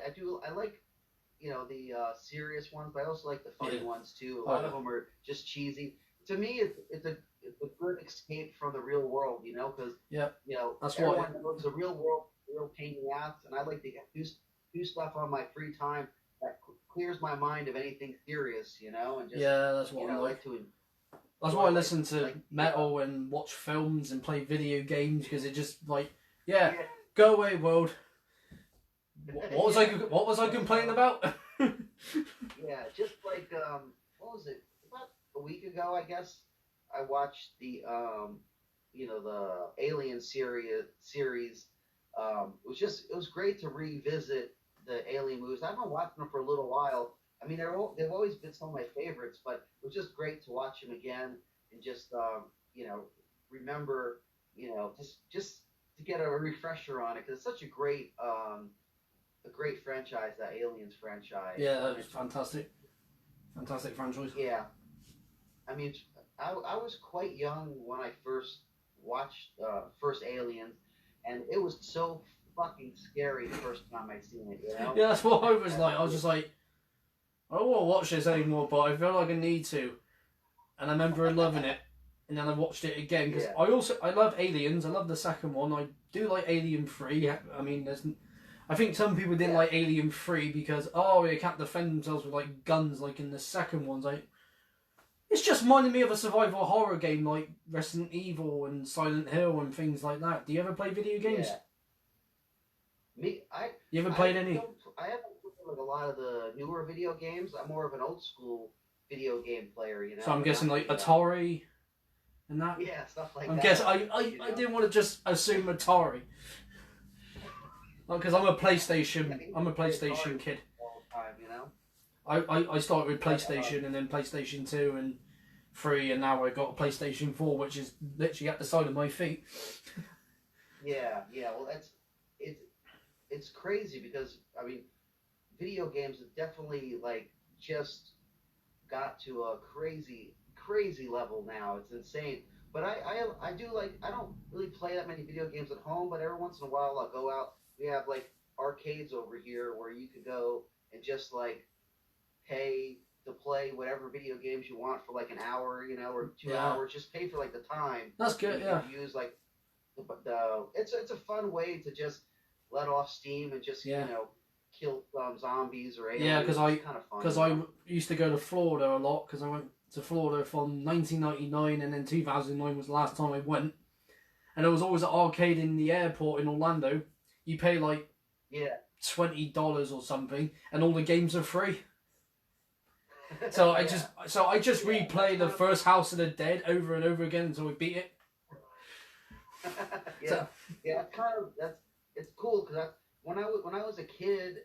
like the serious ones, but I also like the funny Yeah. ones too. A Oh lot yeah. of them are just cheesy. To me, it's a good escape from the real world, because Yeah. That's what. everyone knows the real world, real pain in the ass, and I like to do stuff on my free time that clears my mind of anything serious, and just Yeah, that's what I like. like to. That's So why I I like listen to like metal and watch films and play video games because it just like, yeah, yeah, go away world. What was I complaining about? yeah, just like what was it? About a week ago, I guess. I watched the Alien series. It was great to revisit the Alien movies. I've been watching them for a little while. I mean, they've always been some of my favorites, but it was just great to watch them again and just remember, just to get a refresher on it because it's such a great franchise, that Aliens franchise. Yeah, that was fantastic. Fantastic franchise. Yeah, I mean, I was quite young when I first watched first Aliens, and it was so fucking scary the first time I seen it. Yeah, that's what I was like. I was just like, I don't want to watch this anymore, but I feel like I need to. And I remember loving it, and then I watched it again because Yeah. I love Aliens. I love the second one. I do like Alien 3. I mean, I think some people didn't Yeah. like Alien 3 because they can't defend themselves with like guns like in the second ones. Like, it's just reminding me of a survival horror game like Resident Evil and Silent Hill and things like that. Do you ever play video games? Yeah. You ever played any? I haven't played like a lot of the newer video games. I'm more of an old school video game player. So I'm guessing like the, Atari and that. yeah, stuff like I'm that. guessing I didn't want to just assume Atari. Because I'm a PlayStation kid. All the time. I started with PlayStation and then PlayStation 2 and 3 and now I got a PlayStation 4 which is literally at the side of my feet. Yeah. Well, it's crazy because I mean, video games have definitely like just got to a crazy level now. It's insane. But I do like I don't really play that many video games at home, but every once in a while I'll go out. We have like arcades over here where you could go and just like pay to play whatever video games you want for like an hour, you know, or 2 Yeah. hours. Just pay for like the time. That's good. Yeah. Use like it's a fun way to just let off steam and just Yeah. you know kill zombies or aliens. Yeah, because It's kind of fun. because I used to go to Florida a lot because I went to Florida from 1999 and then 2009 was the last time I went, and there was always an arcade in the airport in Orlando. You pay like $20 or something, and all the games are free. So I just replay the first House of the Dead over and over again until we beat it. It's cool because when I was a kid,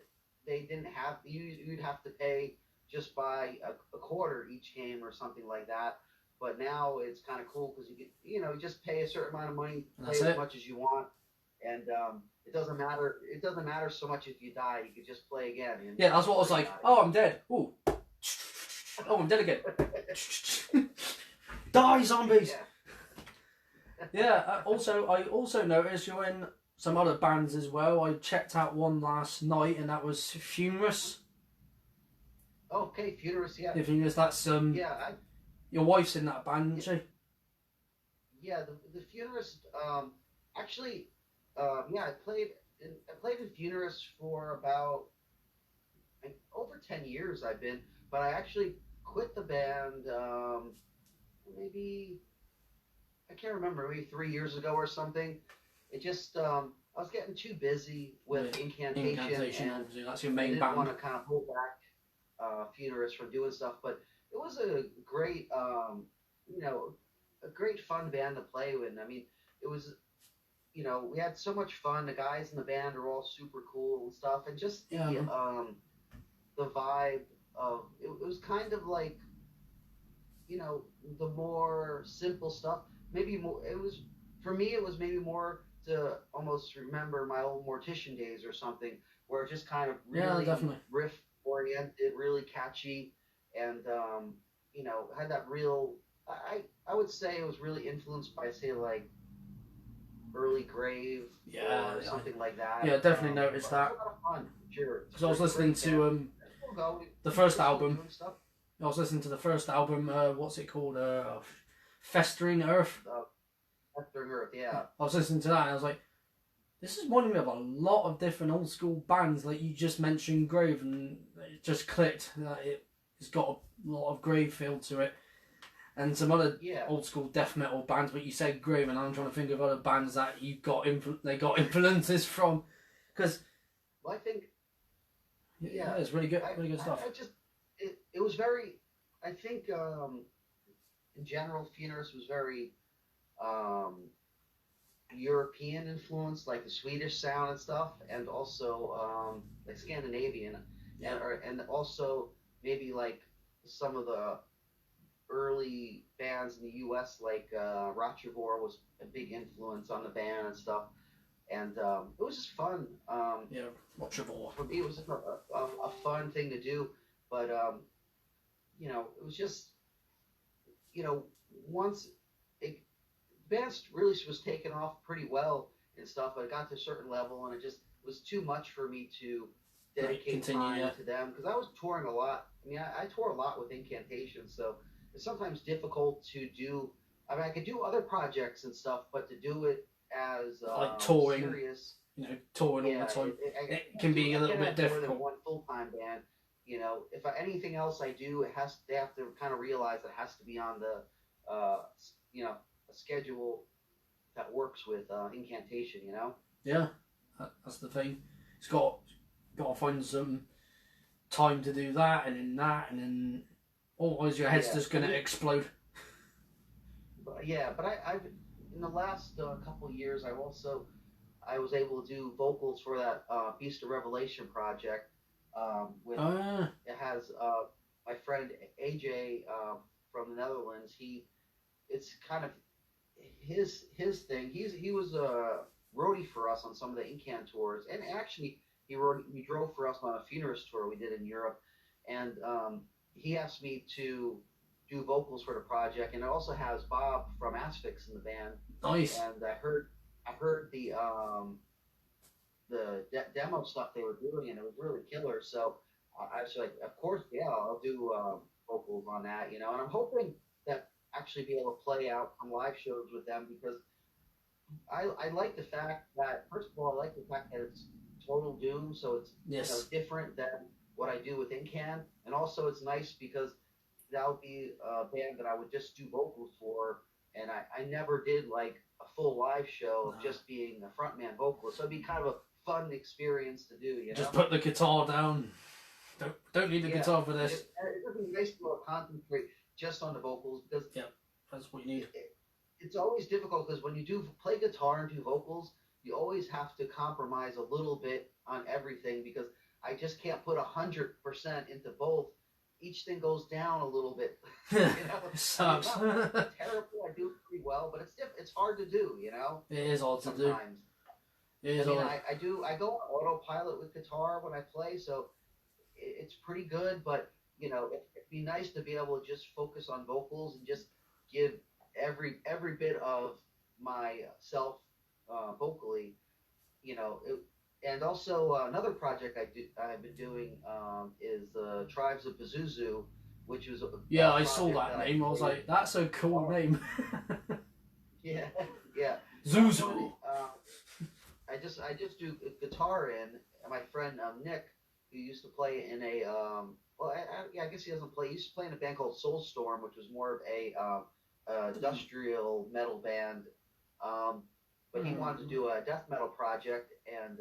they didn't have you'd have to pay just by a quarter each game or something like that. But now it's kind of cool because you just pay a certain amount of money, play as much as you want, and it doesn't matter. It doesn't matter so much if you die. You could just play again. Yeah, that's what I was like. Oh, I'm dead. Ooh. Oh, I'm dead again. Die, zombies. Yeah. I also noticed you're in some other bands as well. I checked out one last night, and that was Funerus. Okay, Funerus. Yeah. Funerus. That's your wife's in that band, isn't she? Yeah, the Funerus. Actually, I played in Funerus for about over 10 years. I've been, but I actually quit the band. Maybe I can't remember. Maybe 3 years ago or something. It just I was getting too busy with Incantation, and that's your main I didn't band. want to kind of hold back Funerus from doing stuff, but it was a great, a great fun band to play with. I mean, it was, we had so much fun. The guys in the band are all super cool and stuff, and just the vibe of it was kind of like, the more simple stuff. Maybe more. It was for me. It was maybe more to almost remember my old Mortician days or something, where it just kind of really riff oriented, really catchy, and had that real. I would say it was really influenced by, say, like early Grave or something like that. Yeah, definitely noticed that. It was a lot of fun, sure. Because I was listening to the first album. I was listening to the first album. What's it called? Festering Earth. Festering Earth, yeah. I was listening to that and I was like, this is reminding me of a lot of different old school bands. Like you just mentioned Grave, and it just clicked that it's got a lot of Grave feel to it, and some other old school death metal bands. But you said Grave, and I'm trying to think of other bands that you got they got influences from, because I think it's really good, really good stuff. It was very. I think in general, Funerus was very European influence, like the Swedish sound and stuff, and also like Scandinavian, and also maybe like some of the early bands in the U.S. like Ratchavor was a big influence on the band and stuff, and it was just fun. Ratchavor. For me, it was just a fun thing to do, but it was just once Advanced really was taken off pretty well and stuff, but it got to a certain level and it just was too much for me to dedicate time to them, because I was touring a lot. I mean, I tour a lot with Incantation, so it's sometimes difficult to do. I mean, I could do other projects and stuff, but to do it as like touring, serious, touring all the time, it can be a little bit difficult. More than one full-time band. If anything else I do, they have to kind of realize it has to be on the, a schedule that works with Incantation. Yeah, that's the thing. It's got to find some time to do that, and then otherwise your head's just gonna explode. But I've in the last couple of years, I was able to do vocals for that Beast of Revelation project. It has my friend AJ from the Netherlands. It's kind of his thing. He was a roadie for us on some of the Incan tours, and actually he drove for us on a Funerus tour we did in Europe, and he asked me to do vocals for the project, and it also has Bob from Asphyx in the band. Nice. And I heard the demo stuff they were doing, and it was really killer. So I was like, of course, I'll do vocals on that, you know, and I'm hoping that actually be able to play out some live shows with them because I like the fact that first of all I like the fact that it's total doom, so it's Yes. different than what I do with Incan, and also it's nice because that would be a band that I would just do vocals for, and I never did like a full live show of No. just being a frontman vocalist, so it'd be kind of a fun experience to do, you know. Just put the guitar down. Don't need the guitar for this. It would be nice to be able to concentrate just on the vocals because That's what you need. it's always difficult because when you do play guitar and do vocals, you always have to compromise a little bit on everything because I just can't put 100% into both. Each thing goes down a little bit. You know, It sucks. I mean, not terrible. I do pretty well, but it's hard to do. You know, It is hard to do. sometimes. It is I mean, hard. I go on autopilot with guitar when I play, so it's pretty good. But you know, it'd be nice to be able to just focus on vocals and just give every bit of myself vocally. You know, and also another project I've been doing is Tribes of Pazuzu, which was Yeah, I saw that name. I was like, that's a cool name. yeah, yeah. Zuzu. I just do guitar in. And my friend Nick, who used to play in a I guess he doesn't play. He used to play in a band called Soulstorm, which was more of a industrial metal band. But he wanted to do a death metal project, and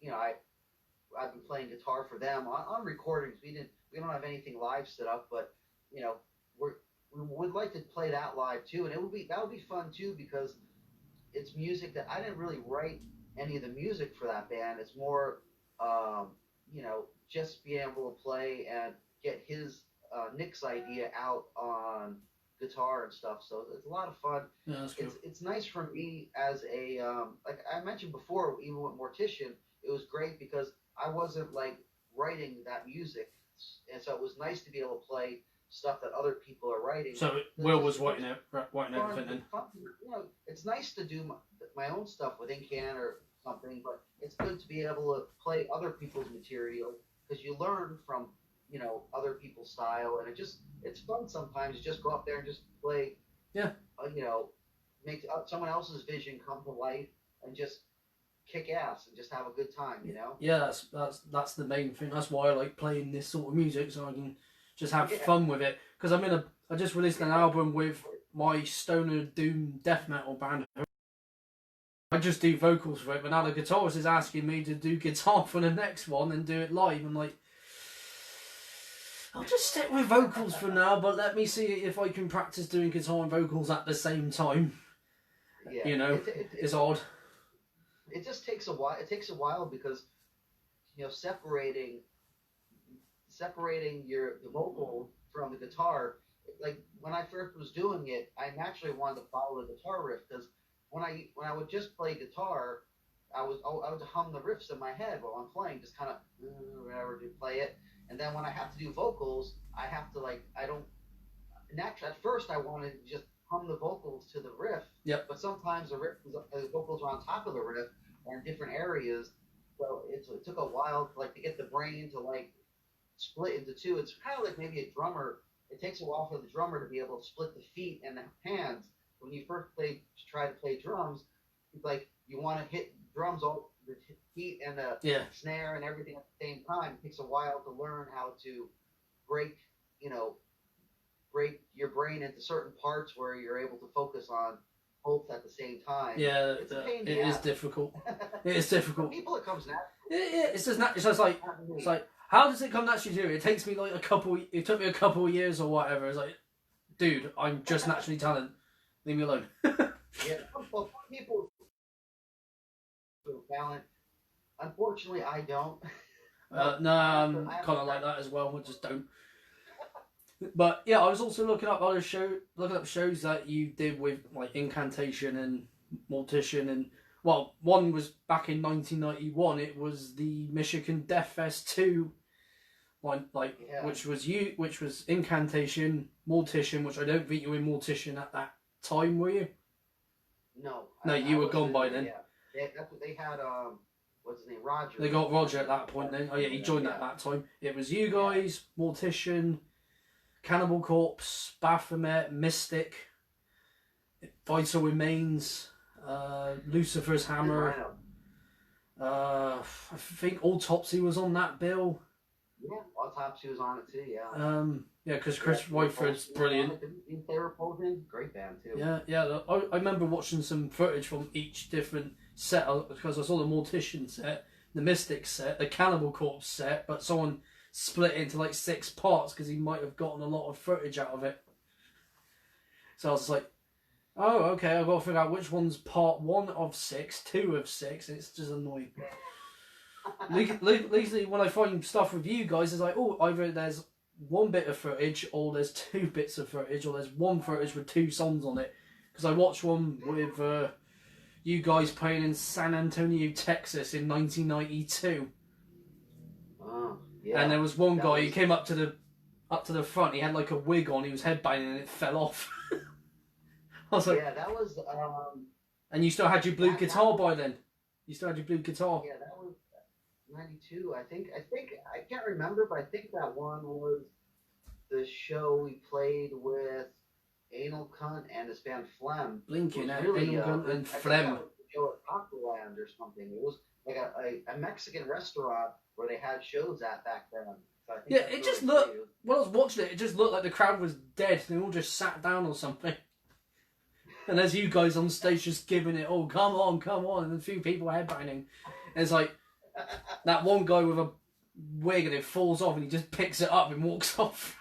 you know, I've been playing guitar for them on recordings. We don't have anything live set up, but you know, we would like to play that live too, and that would be fun too because it's music that I didn't really write any of the music for that band. It's more, you know, just being able to play and get Nick's idea out on guitar and stuff. So it's a lot of fun. Yeah, that's cool. It's nice for me as a like I mentioned before, even with Mortician, it was great because I wasn't like writing that music, and so it was nice to be able to play stuff that other people are writing. So Will was writing everything then. You know, it's nice to do my own stuff with Incan or something, but it's good to be able to play other people's material because you learn from other people's style, and it's fun sometimes to just go up there and just play. Yeah. You know, make someone else's vision come to life and just kick ass and just have a good time. You know. Yeah, that's the main thing. That's why I like playing this sort of music, so I can just have fun with it. Because I just released an album with my stoner doom death metal band. I just do vocals for it, but now the guitarist is asking me to do guitar for the next one and do it live. I'm like, I'll just stick with vocals for now, but let me see if I can practice doing guitar and vocals at the same time. Yeah, you know, it's odd. It just takes a while. It takes a while because separating the vocal from the guitar. Like when I first was doing it, I naturally wanted to follow the guitar riff because when I would just play guitar, I would hum the riffs in my head while I'm playing, just kind of whatever to play it. And then when I have to do vocals, I have to naturally at first I wanted to just hum the vocals to the riff. Yep. But sometimes the vocals are on top of the riff or in different areas. So it took a while to get the brain to split into two. It's kind of like maybe a drummer. It takes a while for the drummer to be able to split the feet and the hands. When you first try to play drums, it's like you want to hit drums all the feet and the snare and everything at the same time. It takes a while to learn how to break your brain into certain parts where you're able to focus on both at the same time. Yeah, it is difficult. It is difficult. For people, it comes natural. It's just natural. It's like, how does it come naturally to you? It takes me it took me a couple of years or whatever. It's like, dude, I'm just naturally talented. Leave me alone. Yeah, well, people with talent. Unfortunately, I don't. No, I'm kind of like that as well. I just don't. But yeah, I was also looking up shows that you did with like Incantation and Mortician, and well, one was back in 1991. It was the Michigan Death Fest 2, which was Incantation, Mortician, which I don't think you were in Mortician at that time, were you? No. No, you were gone by then. Yeah, that's what they had. What's his name? Roger. They got Roger at that point then. Oh yeah, he joined at that time. It was you guys, Mortician. Cannibal Corpse, Baphomet, Mystic, Vital Remains, Lucifer's Hammer. I think Autopsy was on that bill. Yeah, Autopsy was on it too. Yeah. Yeah, because Chris Whiteford's brilliant. They were Repulsion, great band too. Yeah. I remember watching some footage from each different set because I saw the Mortician set, the Mystic set, the Cannibal Corpse set, but someone split into like 6 parts because he might have gotten a lot of footage out of it. So I was like, oh, okay, I've got to figure out which one's part 1 of 6, 2 of 6, and it's just annoying. Usually when I find stuff with you guys, it's like, oh, either there's 1 bit of footage, or there's 2 bits of footage, or there's 1 footage with 2 songs on it. Because I watched one with you guys playing in San Antonio, Texas in 1992. Oh, yeah. And there was one guy who came up to the front, he had like a wig on, he was headbanging and it fell off. I was like, yeah, that was and you still had your blue guitar by then? You still had your blue guitar? Yeah, that was 92, I think I can't remember, but I think that one was the show we played with Anal Cunt and his band Phlegm. Blinking at really, Anal Cunt and Phlegm. Show at Aqualand or something. It was like a Mexican restaurant where they had shows at back then. So I think yeah, it just looked, when I was watching it, it just looked like the crowd was dead. They all just sat down or something. And there's you guys on stage just giving it, oh, come on, and a few people headbanging. And it's like, that one guy with a wig and it falls off and he just picks it up and walks off.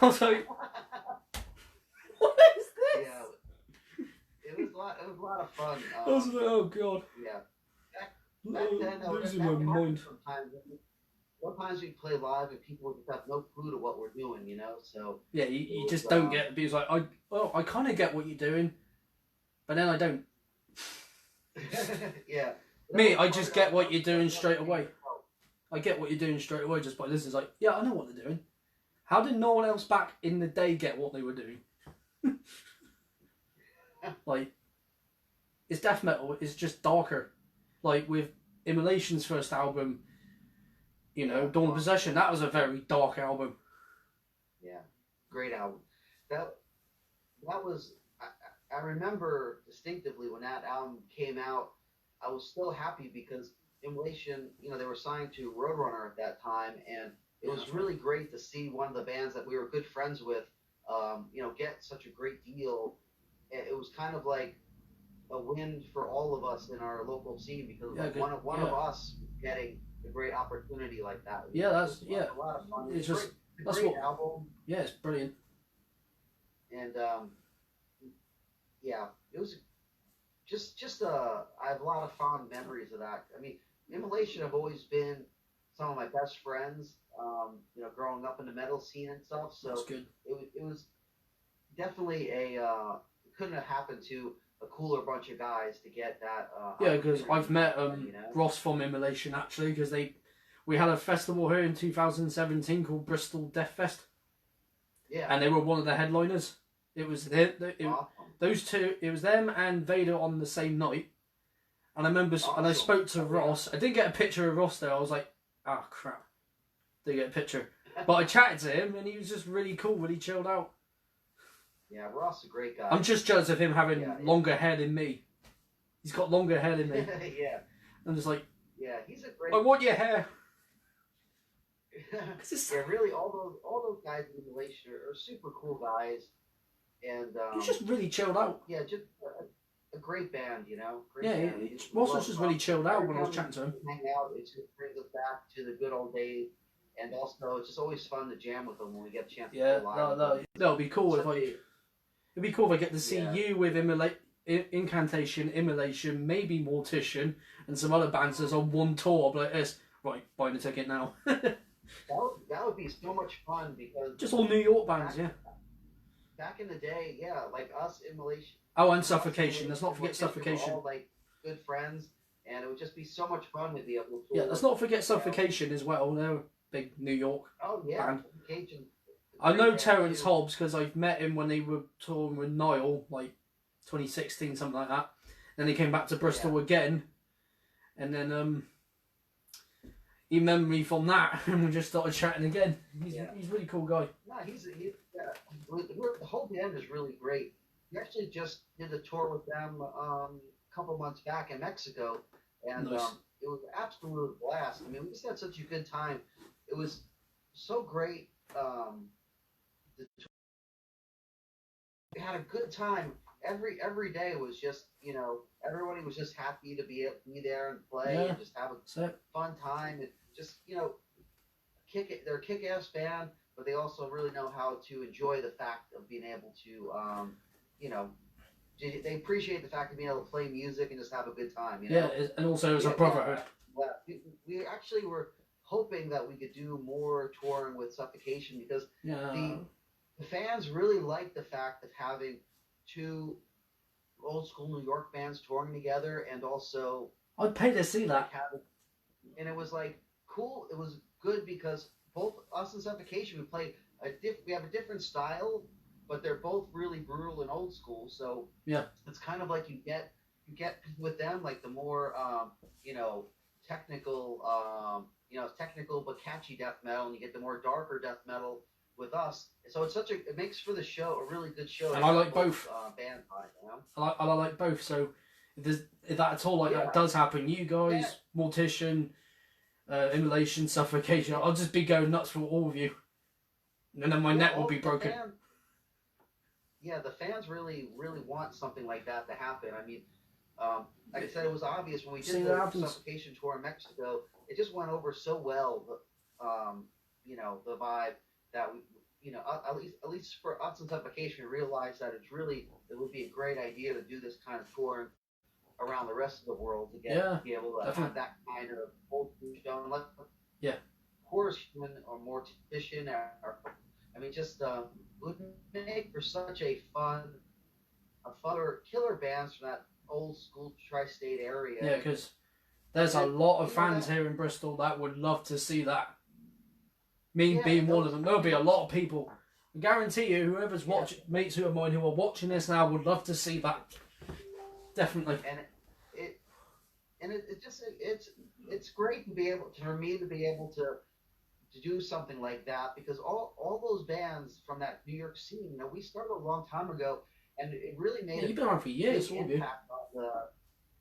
I was like, what is this? Yeah, it was a lot of fun. I was like, oh god. Yeah. Back then, losing my mind. Sometimes we play live and people just have no clue to what we're doing, you know. So yeah, you just don't get it. Because like, I kind of get what you're doing, but then I don't. Yeah. Me, I just get what you're doing straight away. I get what you're doing straight away just by listening. It's like, yeah, I know what they're doing. How did no one else back in the day get what they were doing? Like, it's death metal. It's just darker. Like with Immolation's first album, you know, Dawn of Possession. That was a very dark album. Yeah, great album. That was. I remember distinctively when that album came out. I was still happy because Immolation, you know, they were signed to Roadrunner at that time, and it was really great to see one of the bands that we were good friends with, you know, get such a great deal. It was kind of like a win for all of us in our local scene because one of us getting a great opportunity like that. Yeah, that's a lot of fun. It's just a great album. Yeah, it's brilliant. And yeah, it was. I have a lot of fond memories of that. I mean, Immolation have always been some of my best friends, you know, growing up in the metal scene and stuff. So that's good. It was definitely it couldn't have happened to a cooler bunch of guys to get that. Yeah, because I've met Ross from Immolation actually, because we had a festival here in 2017 called Bristol Death Fest. Yeah. And they were one of the headliners. It was those two. It was them and Vader on the same night. And I remember, and I spoke to Ross. I didn't get a picture of Ross there. I was like, ah, crap. Didn't get a picture. But I chatted to him, and he was just really cool, really chilled out. Yeah, Ross is a great guy. I'm just jealous of him having longer hair than me. He's got longer hair than me. Yeah. I'm just like, yeah, he's a great. I want your hair. Yeah, really, all those guys in Immolation are super cool guys. And he's just really chilled out. Yeah, just a great band, you know. Ross was just really chilled out when I was chatting to him. Hang out, it just brings us back to the good old days, and also it's just always fun to jam with them when we get a chance to play live. That'd be cool it'd be cool if I get to see you with Incantation, Immolation, maybe Mortician, and some other bands that's on one tour like this. Right, buying a ticket now. that would be so much fun because just all New York bands, Back in the day, like us, Immolation. Oh, and Suffocation. Let's not forget Suffocation. We were all like good friends, and it would just be so much fun to be able to. Yeah, let's not forget Suffocation as well. They're a big New York band. Suffocation. I know Terence Hobbs because I've met him when they were touring with Niall, like 2016, something like that. Then he came back to Bristol again, and then he remembered me from that, and we just started chatting again. He's a really cool guy. No, the whole band is really great. We actually just did a tour with them a couple months back in Mexico, and Nice. it was an absolute blast. I mean, we just had such a good time. It was so great. We had a good time. Every day was just, everybody was just happy to be there and play and just have a fun time and just, they're a kick-ass band, but they also really know how to enjoy the fact of being able to, they appreciate the fact of being able to play music and just have a good time. Yeah, and also as a brotherhood. We actually were hoping that we could do more touring with Suffocation because the fans really like the fact of having two old school New York bands touring together, and also I'd pay to see that. And it was like cool. It was good because both us and Suffocation we have a different style, but they're both really brutal and old school. So it's kind of like you get with them like the more technical but catchy death metal, and you get the more darker death metal with us. So it makes for the show a really good show. And I like both. Band vibe, I like both. So if that at all that does happen, you guys, Mortician, Immolation, Suffocation, I'll just be going nuts for all of you, and then my net will be broken. The fans really, really want something like that to happen. I mean, like I said, it was obvious when we did the Suffocation tour in Mexico. It just went over so well. The vibe that we, at least for us in Suffocation, we realized that it would be a great idea to do this kind of tour around the rest of the world to be able to have that kind of old school show. Mortician or Mortician, would make for such a killer bands from that old school tri-state area. Yeah, because there's a lot of fans here in Bristol that would love to see that. Me being one of them. There'll be a lot of people. I guarantee you, whoever's watching, mates of mine who are watching this now would love to see that. Definitely. And it's great for me to be able to do something like that, because all those bands from that New York scene, we started a long time ago, and it really made you've been on for years, big impact on the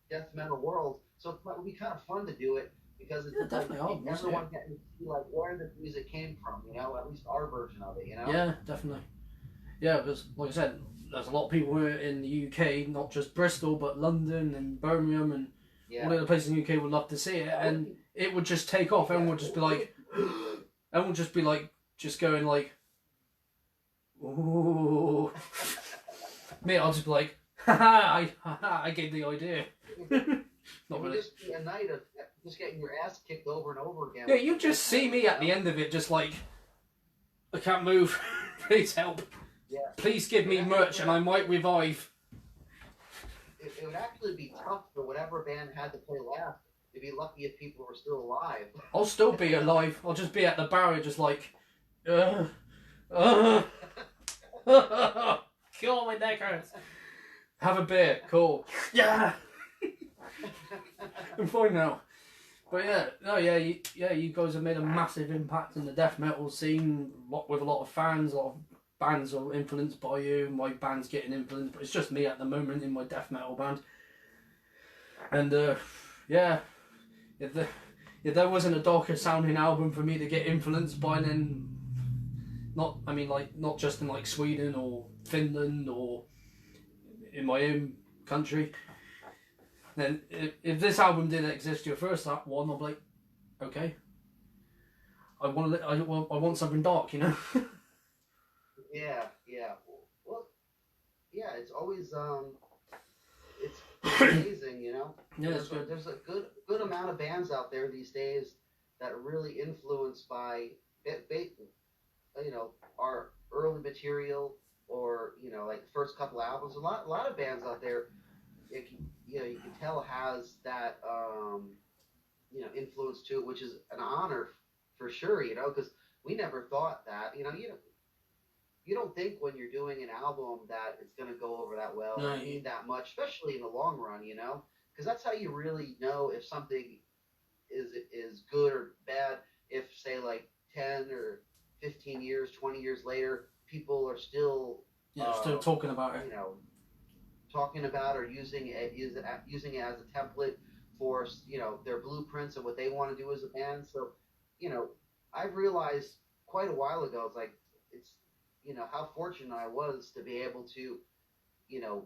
death metal world. So it would be kind of fun to do it because it's definitely everyone getting to see where the music came from, at least our version of it, Yeah, definitely. Yeah, because like I said, there's a lot of people here in the UK, not just Bristol, but London and Birmingham and all the other places in the UK would love to see it, and it would just take off. Everyone would just be like, just going like, ooh. Me, I'll just be like, I gave the idea. Not really. Just be a night of just getting your ass kicked over and over again. Yeah, you just see me at the end of it, just like, I can't move. Please help. Yeah. Please give me merch, and I might revive. It would actually be tough for whatever band had to play last. You'd be lucky if people were still alive. I'll still be alive. I'll just be at the barrier, just like, kill my neck hurts. Have a beer, cool. Yeah. I'm fine now. But you guys have made a massive impact in the death metal scene. With a lot of fans, a lot of bands are influenced by you. My band's getting influenced, but it's just me at the moment in my death metal band. And if there wasn't a darker sounding album for me to get influenced by, then not just in like Sweden or Finland or in my own country, then if this album didn't exist, your first one, I'll be like, okay, I want something dark, Yeah. Well, yeah, it's always it's amazing, Yeah, it's good. There's a good amount of bands out there these days that are really influenced by our early material, or like the first couple albums. A lot of bands out there, you can tell has that influence to it, which is an honor for sure. Because we never thought that. You don't think when you're doing an album that it's going to go over that well, or need that much, especially in the long run. Because that's how you really know if something is good or bad if, say, like 10 or 15 years, 20 years later, people are still still talking about it. you know, talking about or using it as a template for, you know, their blueprints and what they want to do as a band. So, you know, I've realized quite a while ago, it's like, it's, you know, how fortunate I was to be able to, you know,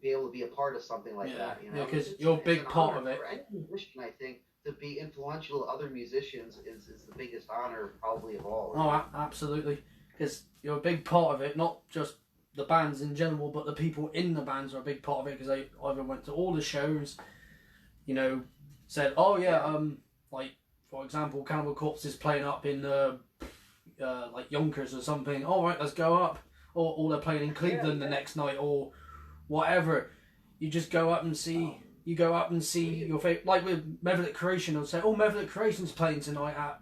be a part of something like that. You know, yeah, because you're a big part of it. For any musician, I think, to be influential to other musicians is the biggest honor probably of all. Oh, absolutely, because you're a big part of it, not just the bands in general, but the people in the bands are a big part of it, because they either went to all the shows, you know, said, oh yeah, like, for example, Cannibal Corpse is playing up in like Yonkers or something. All right, let's go up. Or they're playing in Cleveland the next night, or whatever. You just go up and see. You go up and see your favorite. Like with Revenant Creation, they'll say, "Oh, Revenant Creation's playing tonight at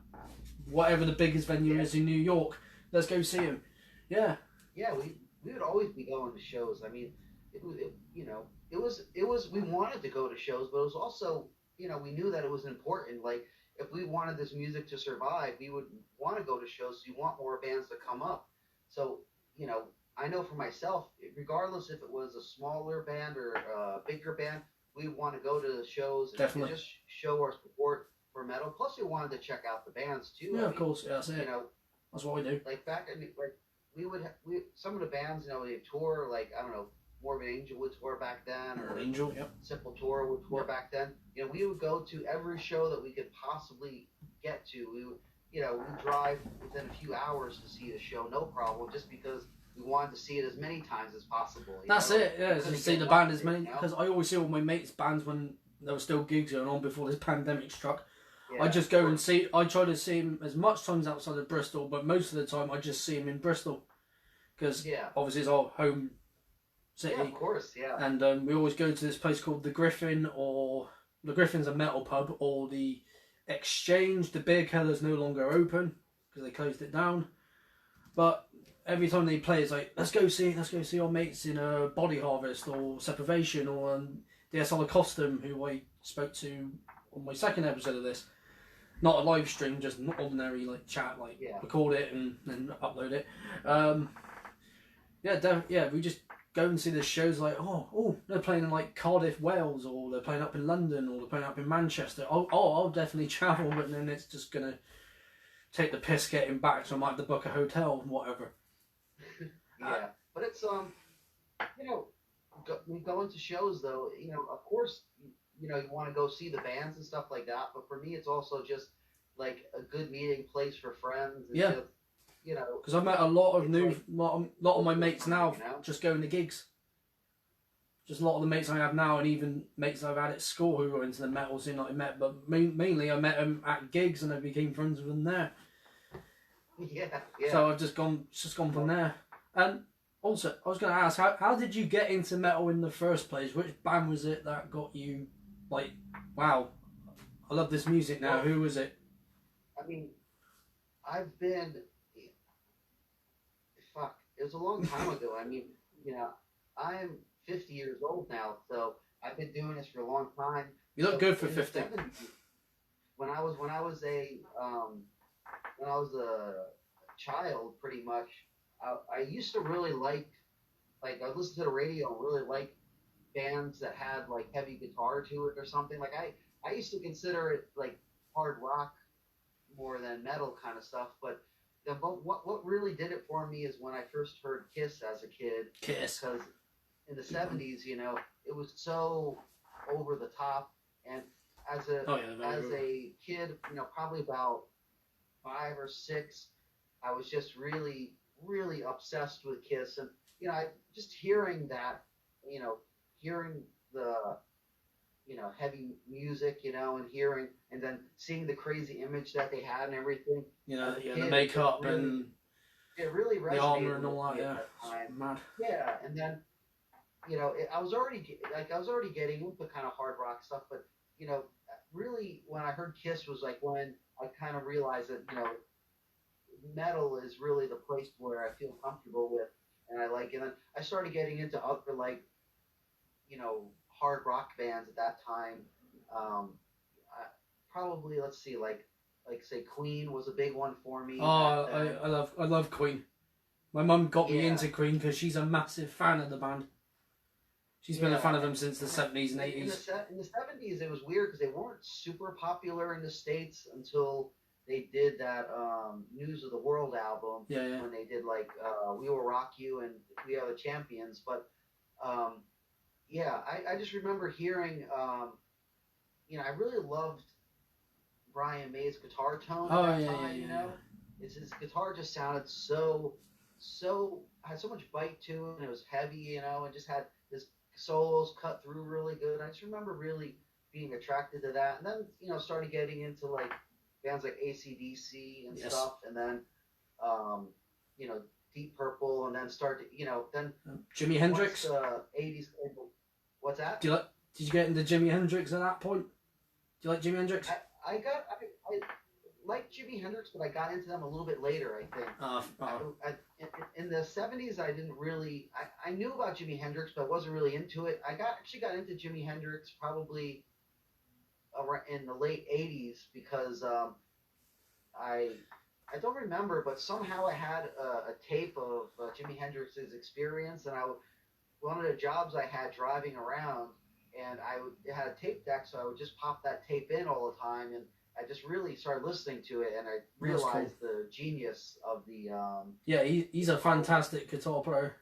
whatever the biggest venue is in New York. Let's go see him." Yeah. Yeah, we would always be going to shows. I mean, you know, it was we wanted to go to shows, but it was also, you know, we knew that it was important. Like, if we wanted this music to survive, we would want to go to shows. So you want more bands to come up. So, you know, I know for myself, regardless if it was a smaller band or a bigger band, we want to go to the shows and just show our support for metal. Plus, we wanted to check out the bands too. Yeah, of course. Yeah, that's it. You know, that's what we do. Like back in, like, some of the bands, you know, they tour, like, I don't know, Morbid Angel would tour back then, or Angel, yep. Sepultura would tour back then. You know, we would go to every show that we could possibly get to. We would, you know, we drive within a few hours to see the show, no problem, just because we wanted to see it as many times as possible. That's it, yeah, to see the band as many, because I always see all my mates' bands when there were still gigs going on before this pandemic struck. I just go and see. I try to see him as much times outside of Bristol, but most of the time I just see him in Bristol, because obviously it's our home city. Yeah, of course, yeah. And we always go to this place called the Griffin, or the Griffin's a metal pub, or the Exchange. The beer keller's no longer open because they closed it down. But every time they play, it's like, let's go see our mates in Body Harvest or Separation or DSL Custom, who I spoke to on my second episode of this. Not a live stream, just an ordinary like chat, like record it and then upload it. We just go and see the shows. Like, oh, they're playing in like Cardiff, Wales, or they're playing up in London, or they're playing up in Manchester. I'll definitely travel, but then it's just gonna take the piss getting back, so I might have to book a hotel, whatever. Yeah, but it's you know, going to shows though, you know, of course, you know, you want to go see the bands and stuff like that, but for me, it's also just like a good meeting place for friends. And just, you know, because I met a lot of lot of my mates now, you know, just going to gigs. Just a lot of the mates I have now, and even mates I've had at school who were into the metal scene that I met, but mainly I met them at gigs and I became friends with them there. Yeah. So I've just gone from there. And also, I was going to ask, how did you get into metal in the first place? Which band was it that got you, like, wow, I love this music now? Who was it? I mean, I've been, it was a long time ago. I mean, you know, I'm 50 years old now, so I've been doing this for a long time. You look good for 50. When I was a child, pretty much, I used to really like I would listen to the radio and really like bands that had like heavy guitar to it or something. Like I used to consider it like hard rock more than metal kind of stuff. But what really did it for me is when I first heard Kiss as a kid. Kiss. Because in the 70s, you know, it was so over the top. And as a kid, you know, probably about 5 or 6, I was just really obsessed with Kiss. And, you know, just hearing that, you know, hearing the, you know, heavy music, you know, and then seeing the crazy image that they had and everything. You know, the makeup and it really resonated the armor and all that, at that time. Mad. Yeah, and then, you know, I was already getting into kind of hard rock stuff, but, you know, really when I heard Kiss was like when I kind of realized that, you know, metal is really the place where I feel comfortable with and I like it. And then I started getting into other, like, you know, hard rock bands at that time. probably, let's see, like say Queen was a big one for me. Oh, I love Queen. My mum got me into Queen because she's a massive fan of the band. She's been a fan of them since the 70s and 80s. In the 70s, it was weird because they weren't super popular in the States until they did that News of the World album. Yeah. When they did like We Will Rock You and We Are the Champions. But I just remember hearing, I really loved Brian May's guitar tone at that time, you know? His guitar just sounded had so much bite to it, and it was heavy, you know, and just had his solos cut through really good. I just remember really being attracted to that, and then, you know, started getting into like bands like AC/DC and stuff, and then, Deep Purple, and then then Jimi Hendrix. 80s. What's that? Did you get into Jimi Hendrix at that point? Do you like Jimi Hendrix? I liked Jimi Hendrix, but I got into them a little bit later, I think. In the 70s, I didn't really... I knew about Jimi Hendrix, but I wasn't really into it. I actually got into Jimi Hendrix probably in the late 80s because I don't remember, but somehow I had a tape of Jimi Hendrix's Experience, and one of the jobs I had driving around, and it had a tape deck, so I would just pop that tape in all the time, and I just really started listening to it, and I realized the genius of the... he's a fantastic guitar player.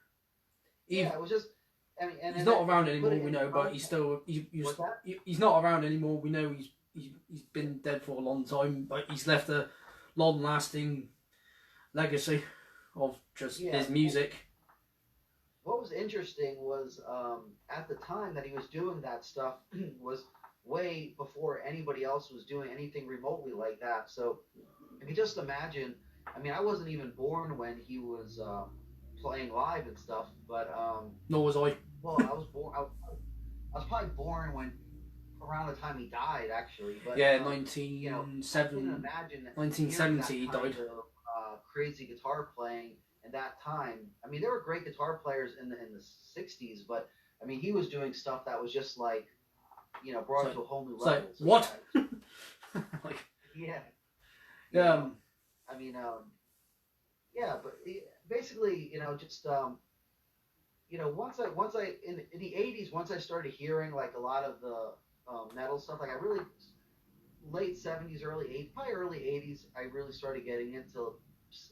It was just... He's not around anymore, we know, but he's still... He's not around anymore, we know he's been dead for a long time, but he's left a long-lasting legacy of just his music. What was interesting was at the time that he was doing that stuff was way before anybody else was doing anything remotely like that. So if you just imagine, I mean, I wasn't even born when he was playing live and stuff, but nor was I. Well, I was born. I was probably born around the time he died, actually. But 1970 he died. Crazy guitar playing. In that time, I mean, there were great guitar players in the 60s, but I mean, he was doing stuff that was just like, you know, brought it to a whole new level. Like, what? Like, but basically, you know, just once I in the 80s, once I started hearing like a lot of the metal stuff, like I really late 70s, probably early 80s, I really started getting into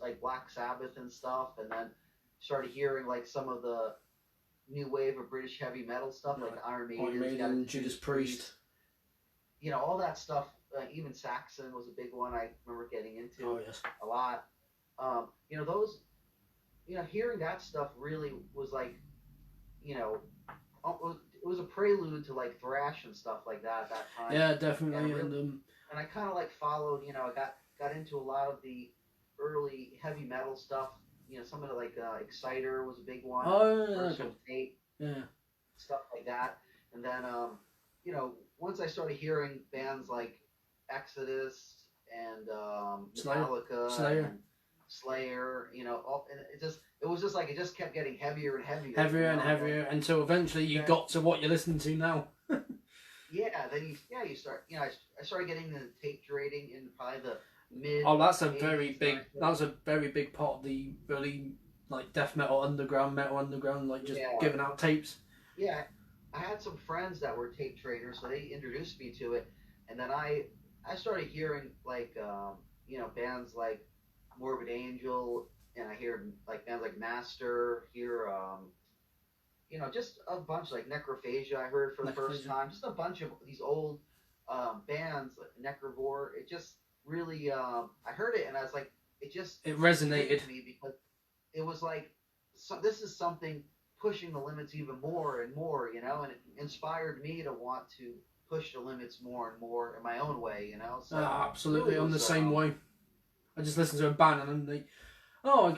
like Black Sabbath and stuff, and then started hearing like some of the new wave of British heavy metal stuff, like Iron Maiden, Judas Priest, you know, all that stuff. Even Saxon was a big one I remember getting into a lot. Those, hearing that stuff really was like, it was a prelude to like thrash and stuff like that at that time. Yeah, definitely. And I kind of like followed, I got into a lot of the early heavy metal stuff. Some of the like Exciter was a big one. Fate, stuff like that. And then once I started hearing bands like Exodus and Metallica, and Slayer, and it was just like it just kept getting heavier and heavier, heavier until eventually you got to what you're listening to now. Then you start. I started getting into tape trading in probably the mid. Oh, that was a very big part of the early like death metal underground, like just giving out tapes. Yeah, I had some friends that were tape traders, so they introduced me to it, and then I started hearing like bands like Morbid Angel, and I hear like bands like Master, just a bunch like Necrophagia I heard for the first time, just a bunch of these old bands like Necrovore. It just really I heard it and I was like, it resonated with me because it was like this is something pushing the limits even more and more, and it inspired me to want to push the limits more and more in my own way, So absolutely, I'm the same way. I just listen to a band and I'm like,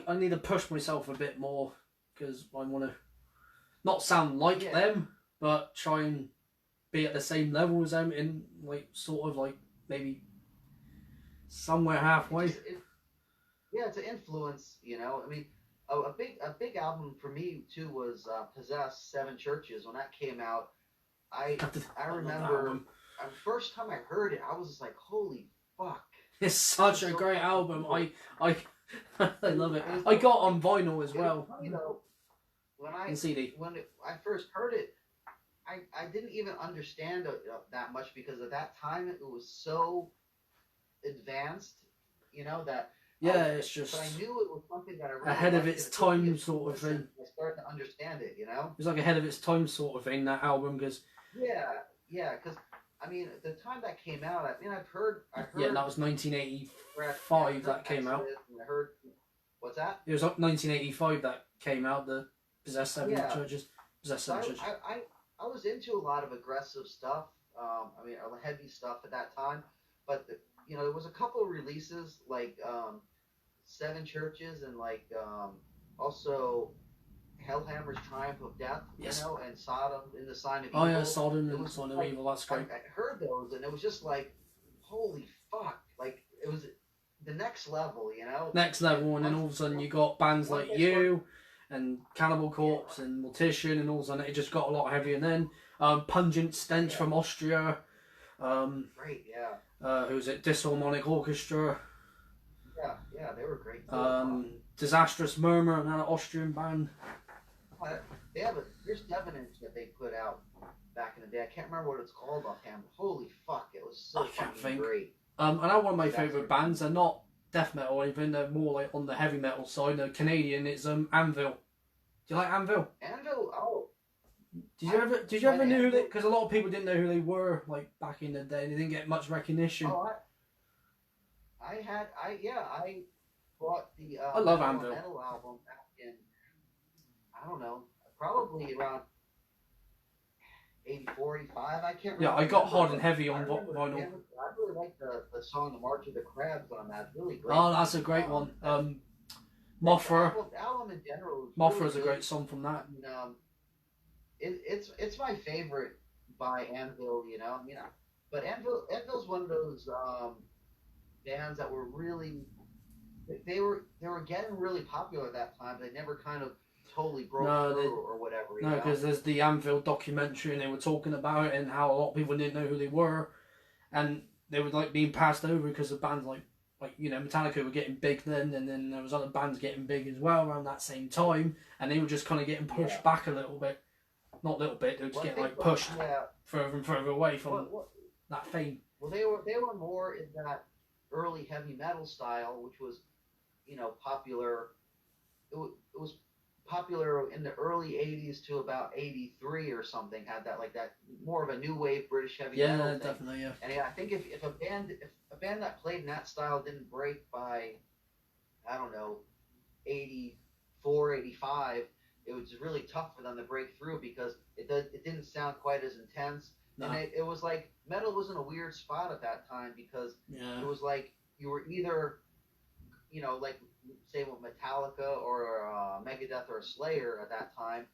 I need to push myself a bit more because I want to not sound like them, but try and be at the same level as them in like sort of like maybe somewhere halfway. It's an influence, I mean, a big album for me too was Possessed, Seven Churches. When that came out, I remember first time I heard it, I was just like, holy fuck. It's such a great album. I I love it. I got on vinyl as well. Funny though, And CD. When I first heard it, I didn't even understand that much because at that time it was so advanced, that. Yeah, it's just. But I knew it was something that I really ahead of liked, its and it took me time, a sort of listen, thing. I started to understand it, It's like ahead of its time, sort of thing. That album, because. Yeah, because I mean, the time that came out, I mean, I've heard. Yeah, that was 1985 that came out. I heard. What's that? It was 1985 that came out. The Possessed Seven Churches. Possessed So Seven Churches. I was into a lot of aggressive stuff. I mean, heavy stuff at that time, but there was a couple of releases like Seven Churches and like also Hellhammer's Triumph of Death, Yes. And Sodom in the Sign of Evil. Oh yeah, Sodom and Sign of Evil. That's great. I heard those, and it was just like, holy fuck! Like it was the next level, Next level, and then all of a sudden you got bands like You and Cannibal Corpse and Mortician, and all of a sudden it just got a lot heavier. And then Pungent Stench from Austria. Great, yeah. Who's it? Disharmonic Orchestra. Yeah, they were great. Disastrous Murmur, another Austrian band. There's Revenant that they put out back in the day. I can't remember what it's called offhand. Holy fuck, it was so fucking great. And I'm one of my favourite bands. They're not death metal or anything. They're more like on the heavy metal side. They're Canadian. It's Anvil. Do you like Anvil? Anvil, oh. Did you ever know that? Because a lot of people didn't know who they were like back in the day. They didn't get much recognition. Oh, I bought the I love Anvil. Metal album back in, I don't know, probably around 84, 85. I can't remember. Yeah, I got Hard and Heavy on vinyl. I really like the song "The March of the Crabs" on that. It's really great. Oh, that's a great one. Mothra. The album in general. Mothra's a great song from that. And, it's my favorite by Anvil. But Anvil's one of those bands that were really. They were getting really popular at that time. They never kind of totally broke through or whatever. No, because there's the Anvil documentary, and they were talking about it and how a lot of people didn't know who they were, and they were like being passed over because the bands like Metallica were getting big then, and then there was other bands getting big as well around that same time, and they were just kind of getting pushed back a little bit. Not a little bit, they were just getting pushed further and further away from that fame. Well, they were more in that early heavy metal style, which was popular. It was popular in the early 80s to about 83 or something. Had that more of a new wave British heavy metal thing. Definitely, yeah. And I think if a band that played in that style didn't break by, I don't know, 84, 85, it was really tough for them to break through because it didn't sound quite as intense. No. And it was like metal was in a weird spot at that time because it was like you were either, like say with Metallica or Megadeth or Slayer at that time,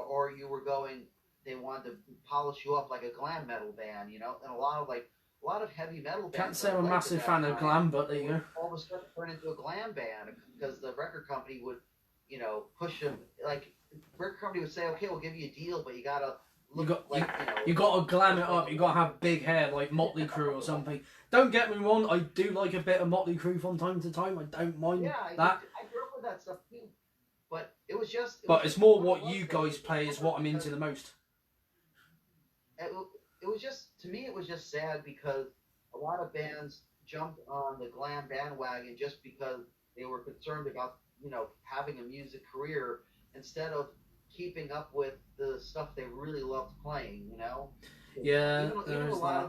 or you were going. They wanted to polish you up like a glam metal band, and a lot of heavy metal bands. Can't say I'm a massive fan of glam, but there you go. All of a sudden turn into a glam band because the record company would, push them. Like record company would say, okay, we'll give you a deal, but you gotta. You got to glam it up. You got to have big hair like Motley Crue or something. Don't get me wrong. I do like a bit of Motley Crue from time to time. I don't mind that. I grew up with that stuff too. But it was just. It's more what you guys play is what I'm into the most. It was just, to me, it was just sad because a lot of bands jumped on the glam bandwagon just because they were concerned about having a music career instead of keeping up with the stuff they really loved playing, Yeah, even a lot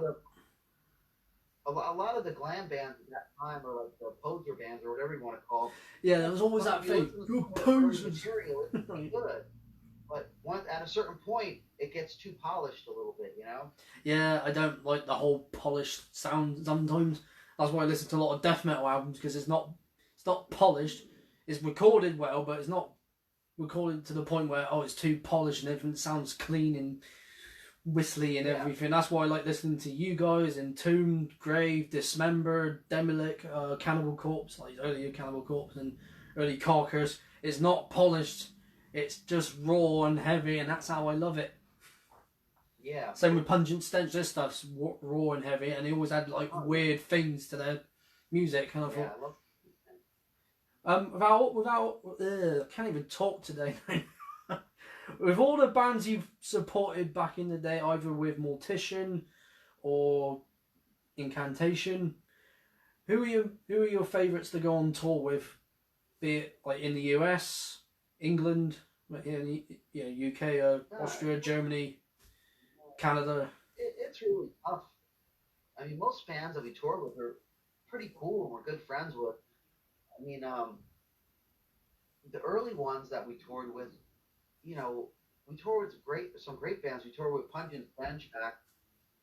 of the glam bands at that time, or like the poser bands, or whatever you want to call them. Yeah, there was always that thing. You're posers. Material, it's pretty good, but at a certain point, it gets too polished a little bit, Yeah, I don't like the whole polished sound sometimes. That's why I listen to a lot of death metal albums because it's not polished. It's recorded well, but it's not recorded to the point where it's too polished and everything sounds clean and whistly and everything. That's why I like listening to you guys, Entombed, Grave, Dismembered, Demolic, Cannibal Corpse, like earlier Cannibal Corpse and early Carcass. It's not polished, it's just raw and heavy, and that's how I love it. Yeah. Same with Pungent Stench. This stuff's raw and heavy, and they always had like weird things to their music. And I thought, I love. I can't even talk today. With all the bands you've supported back in the day, either with Mortician or Incantation, who are your favourites to go on tour with? Be it like in the US, England, UK, Austria, Germany, Canada. It's really tough. I mean, most fans that we tour with are pretty cool and we're good friends with. I mean, the early ones that we toured with, you know, we toured with some great bands. We toured with Pungent Stench back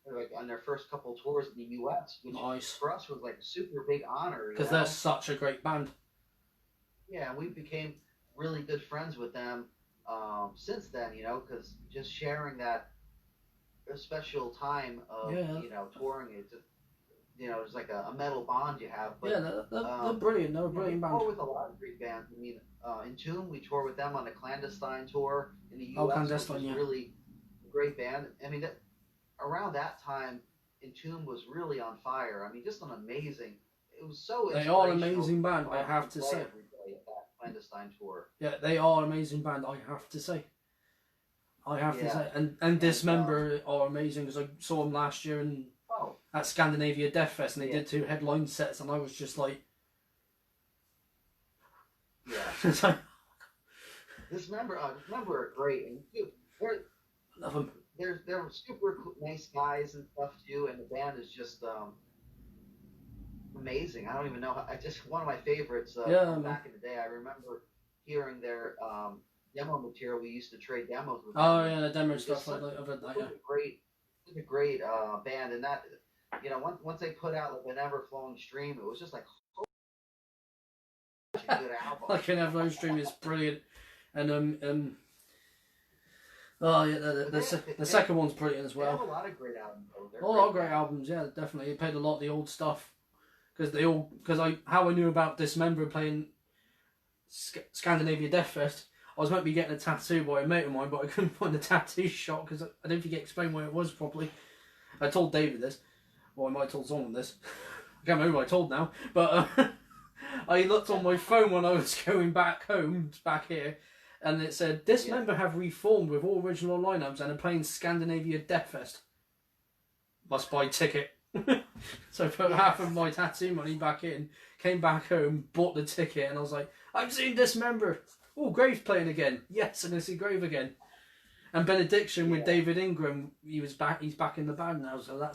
like on their first couple tours in the U.S., which for us was like a super big honor. Because they're such a great band. Yeah, and we became really good friends with them since then, you know, because just sharing that special time of, you know, touring it, you know, it's like a metal bond you have. But, yeah, they're brilliant. They're a brilliant band. We tour with a lot of great bands. I mean, Entomb, we tour with them on a Clandestine tour in the U.S., Clandestine, which was really a great band. I mean, around that time, Entomb was really on fire. I mean, just an amazing. It was so. They are an amazing band, I have to say. At that Clandestine tour. Yeah, they are an amazing band, I have to say. To say, and Dismember are amazing because I saw them last year at Scandinavia Death Fest, and they did 2 headline sets, and I was just like, Dismember are great, and love them. They're super nice guys and stuff too, and the band is just amazing. I don't even know. One of my favorites back in the day. I remember hearing their demo material. We used to trade demos with them. Oh yeah, the demo stuff like that. I've heard that. A great band, and that, you know, once they put out like an Ever Flowing Stream, it was just like such a good album. Like an Ever Flowing Stream is brilliant, and the second one's brilliant as well. They have a lot of great albums. A lot of great albums, yeah, definitely. They played a lot of the old stuff how I knew about Dismember playing Scandinavia Death Fest. I was meant to be getting a tattoo by a mate of mine, but I couldn't find the tattoo shop because I didn't think he explained where it was properly. I told David this, or I might have told someone this. I can't remember who I told now, but I looked on my phone when I was going back home, back here, and it said, Dismember have reformed with all original lineups and are playing Scandinavia Death Fest. Must buy ticket. So I put half of my tattoo money back in, came back home, bought the ticket, and I was like, I've seen Dismember. Oh, Grave's playing again. Yes, I'm going to see Grave again. And Benediction with David Ingram, he's back in the band now, so that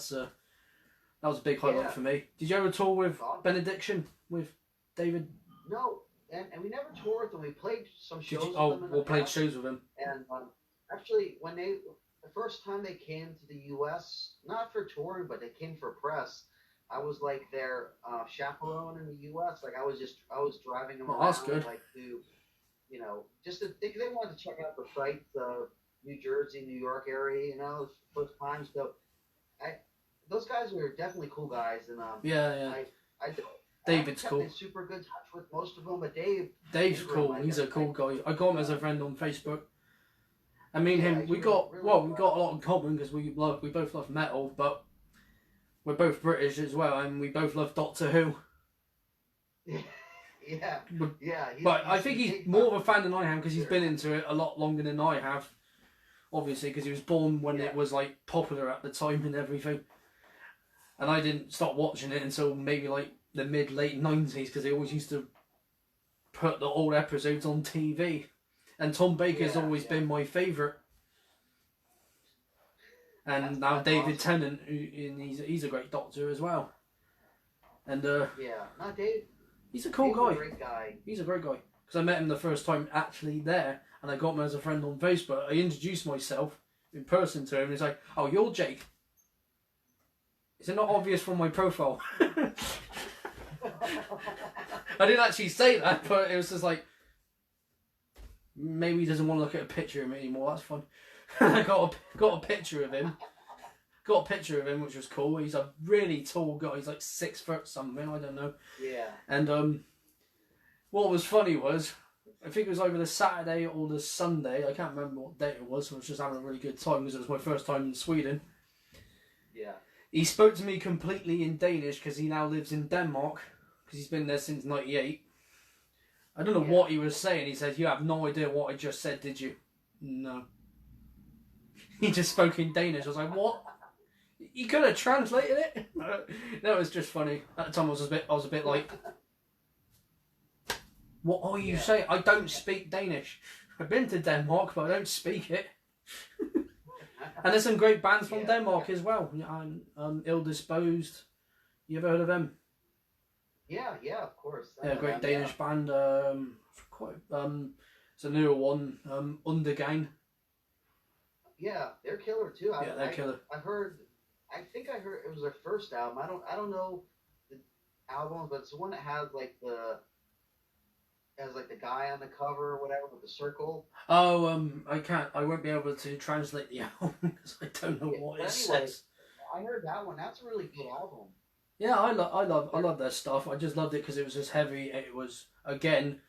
was a big highlight for me. Did you ever tour with Benediction with David? No, and we never toured with them. We played some shows with them. We played shows with him. And actually, when the first time they came to the U.S., not for touring, but they came for press, I was like their chaperone in the U.S. Like I was driving them around. That's good. Like to, you know, they wanted to check out the sites of New Jersey, New York area, you know, first time. So those guys were definitely cool guys, and David's cool. In super good touch with most of them, but Dave's cool. He's a cool guy. I got him as a friend on Facebook. I mean, we got a lot in common because we both love metal, but we're both British as well, and we both love Doctor Who. But I think he's more of a fan than I am because he's been into it a lot longer than I have. Obviously, because he was born when it was like popular at the time and everything, and I didn't stop watching it until maybe like the late 90s because they always used to put the old episodes on TV. And Tom Baker's always been my favourite. And now David Tennant, he's a great Doctor as well. And Dave. He's a cool guy. A great guy. He's a great guy because I met him the first time actually there, and I got him as a friend on Facebook. I introduced myself in person to him, and he's like, "Oh, you're Jake." Is it not obvious from my profile? I didn't actually say that, but it was just like, maybe he doesn't want to look at a picture of me anymore. That's fun. I got a picture of him. Got a picture of him, which was cool. He's a really tall guy. He's like 6 foot something. I don't know. Yeah. And what was funny was I think it was either the Saturday or the Sunday. I can't remember what date it was. So I was just having a really good time because it was my first time in Sweden. Yeah. He spoke to me completely in Danish because he now lives in Denmark because he's been there since '98. I don't know what he was saying. He said, "You have no idea what I just said, did you?" No. He just spoke in Danish. I was like, "What?" You could have translated it. That was just funny. At the time, I was a bit like, "What are you saying? I don't speak Danish. I've been to Denmark, but I don't speak it." And there's some great bands from Denmark as well. Ill Disposed. You ever heard of them? Yeah, of course. Yeah, great Danish band. It's a newer one. Undergang. Yeah, they're killer too. They're killer. I think I heard it was their first album. I don't know the album, but it's the one that has like the guy on the cover or whatever with the circle. Oh, I won't be able to translate the album because I don't know what it says. I heard that one. That's a really good album. Yeah, I love their stuff. I just loved it because it was just heavy. It was again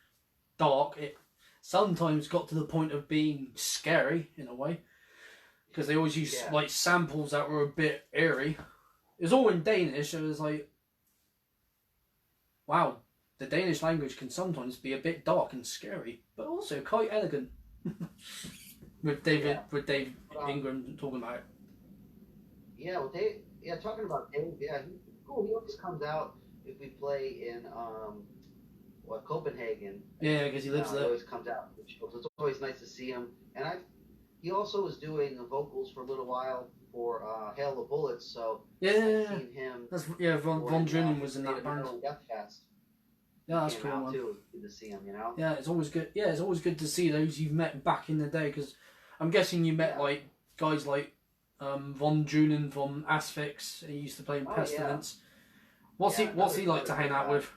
dark. It sometimes got to the point of being scary in a way because they always used like samples that were a bit eerie. It was all in Danish. It was like, wow, the Danish language can sometimes be a bit dark and scary, but also quite elegant. with Dave Ingram talking about it. Yeah, well, talking about Dave. Yeah, he's cool. He always comes out if we play in Copenhagen. Yeah, because he lives there. He always comes out. It's always nice to see him. And he also was doing the vocals for a little while for Hail the Bullets. So I've seen him. Von Drunen was in that band. Death Fest. Yeah, that's cool, man. Too. Good to see him, you know. Yeah, it's always good. Yeah, it's always good to see those you've met back in the day. Because I'm guessing you met like guys like Von Drunen from Asphyx. He used to play in Pestilence. What's he like to hang out with?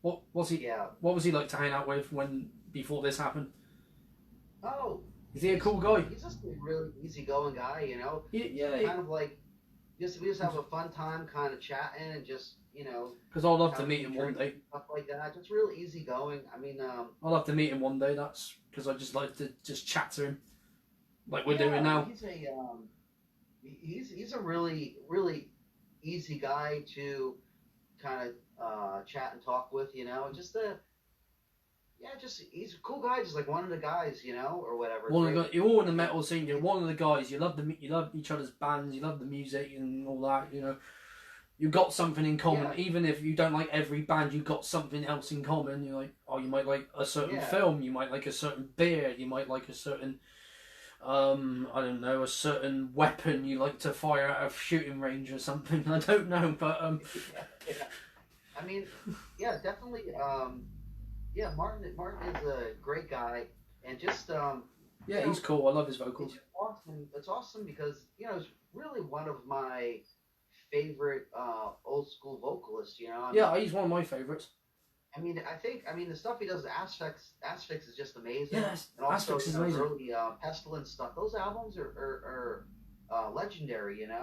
What was he like to hang out with before this happened? Oh, is he a cool guy? He's just a really easygoing guy, you know. Yeah. Kind of like we just have a fun time, kind of chatting and just Because I'd love to meet him one day. Stuff like that, just real easygoing. I mean, I'd love to meet him one day. That's because I just like to just chat to him, like we're doing now. He's a really really easy guy to kind of chat and talk with, he's a cool guy, just like one of the guys, or whatever. You're all in the metal scene. You're one of the guys. You love each other's bands. You love the music and all that. You've got something in common, even if you don't like every band. You've got something else in common. You're like, you might like a certain film. You might like a certain beer. You might like a certain, I don't know, a certain weapon you like to fire at a shooting range or something. I don't know, but I mean, definitely. Martin is a great guy, and just he's cool. I love his vocals. It's awesome because he's really one of my favorite old school vocalists. He's one of my favorites. I mean, the stuff he does, Asphyx is just amazing. Yes, and also Asphyx is amazing. Early Pestilence stuff. Those albums are legendary, and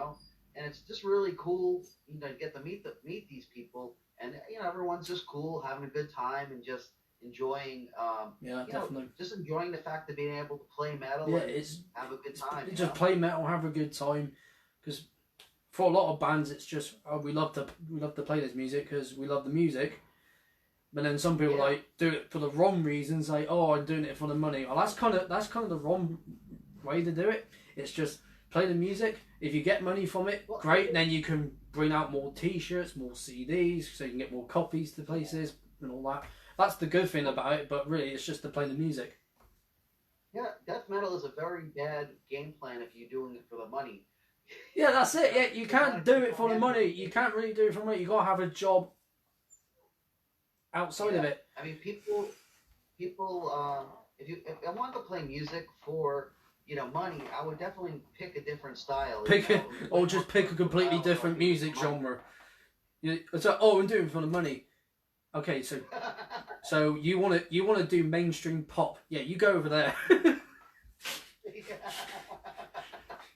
it's just really cool, to get to meet these people, and everyone's just cool, having a good time, and just enjoying, definitely, just enjoying the fact of being able to play metal and have a good time. Just play metal, have a good time, because for a lot of bands, it's just we love to play this music because we love the music. But then some people do it for the wrong reasons, like, I'm doing it for the money. Well, that's kind of the wrong way to do it. It's just play the music. If you get money from it, great. Then you can bring out more T-shirts, more CDs, so you can get more copies to places and all that. That's the good thing about it. But really, it's just to play the music. Yeah, death metal is a very bad game plan if you're doing it for the money. Yeah, that's it. Yeah, you can't do it for the money. You can't really do it for the money. You gotta have a job outside of it. I mean, people. If I wanted to play music for money, I would definitely pick a different style. Or just pick a completely different music genre. It's like, I'm doing it for the money. Okay, so you want to do mainstream pop? Yeah, you go over there.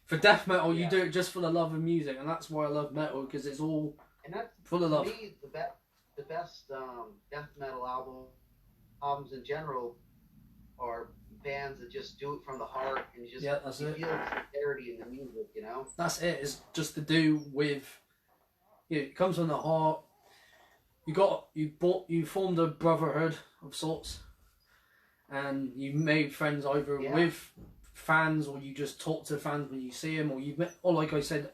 For death metal, you do it just for the love of music, and that's why I love metal, because it's all full of love. For me, the best death metal album albums in general are bands that just do it from the heart, and that's you it. feel the sincerity in the music, you know. That's it. It's just to do with, it comes from the heart. You formed a brotherhood of sorts, and you made friends either with fans, or you just talk to fans when you see them, or like I said,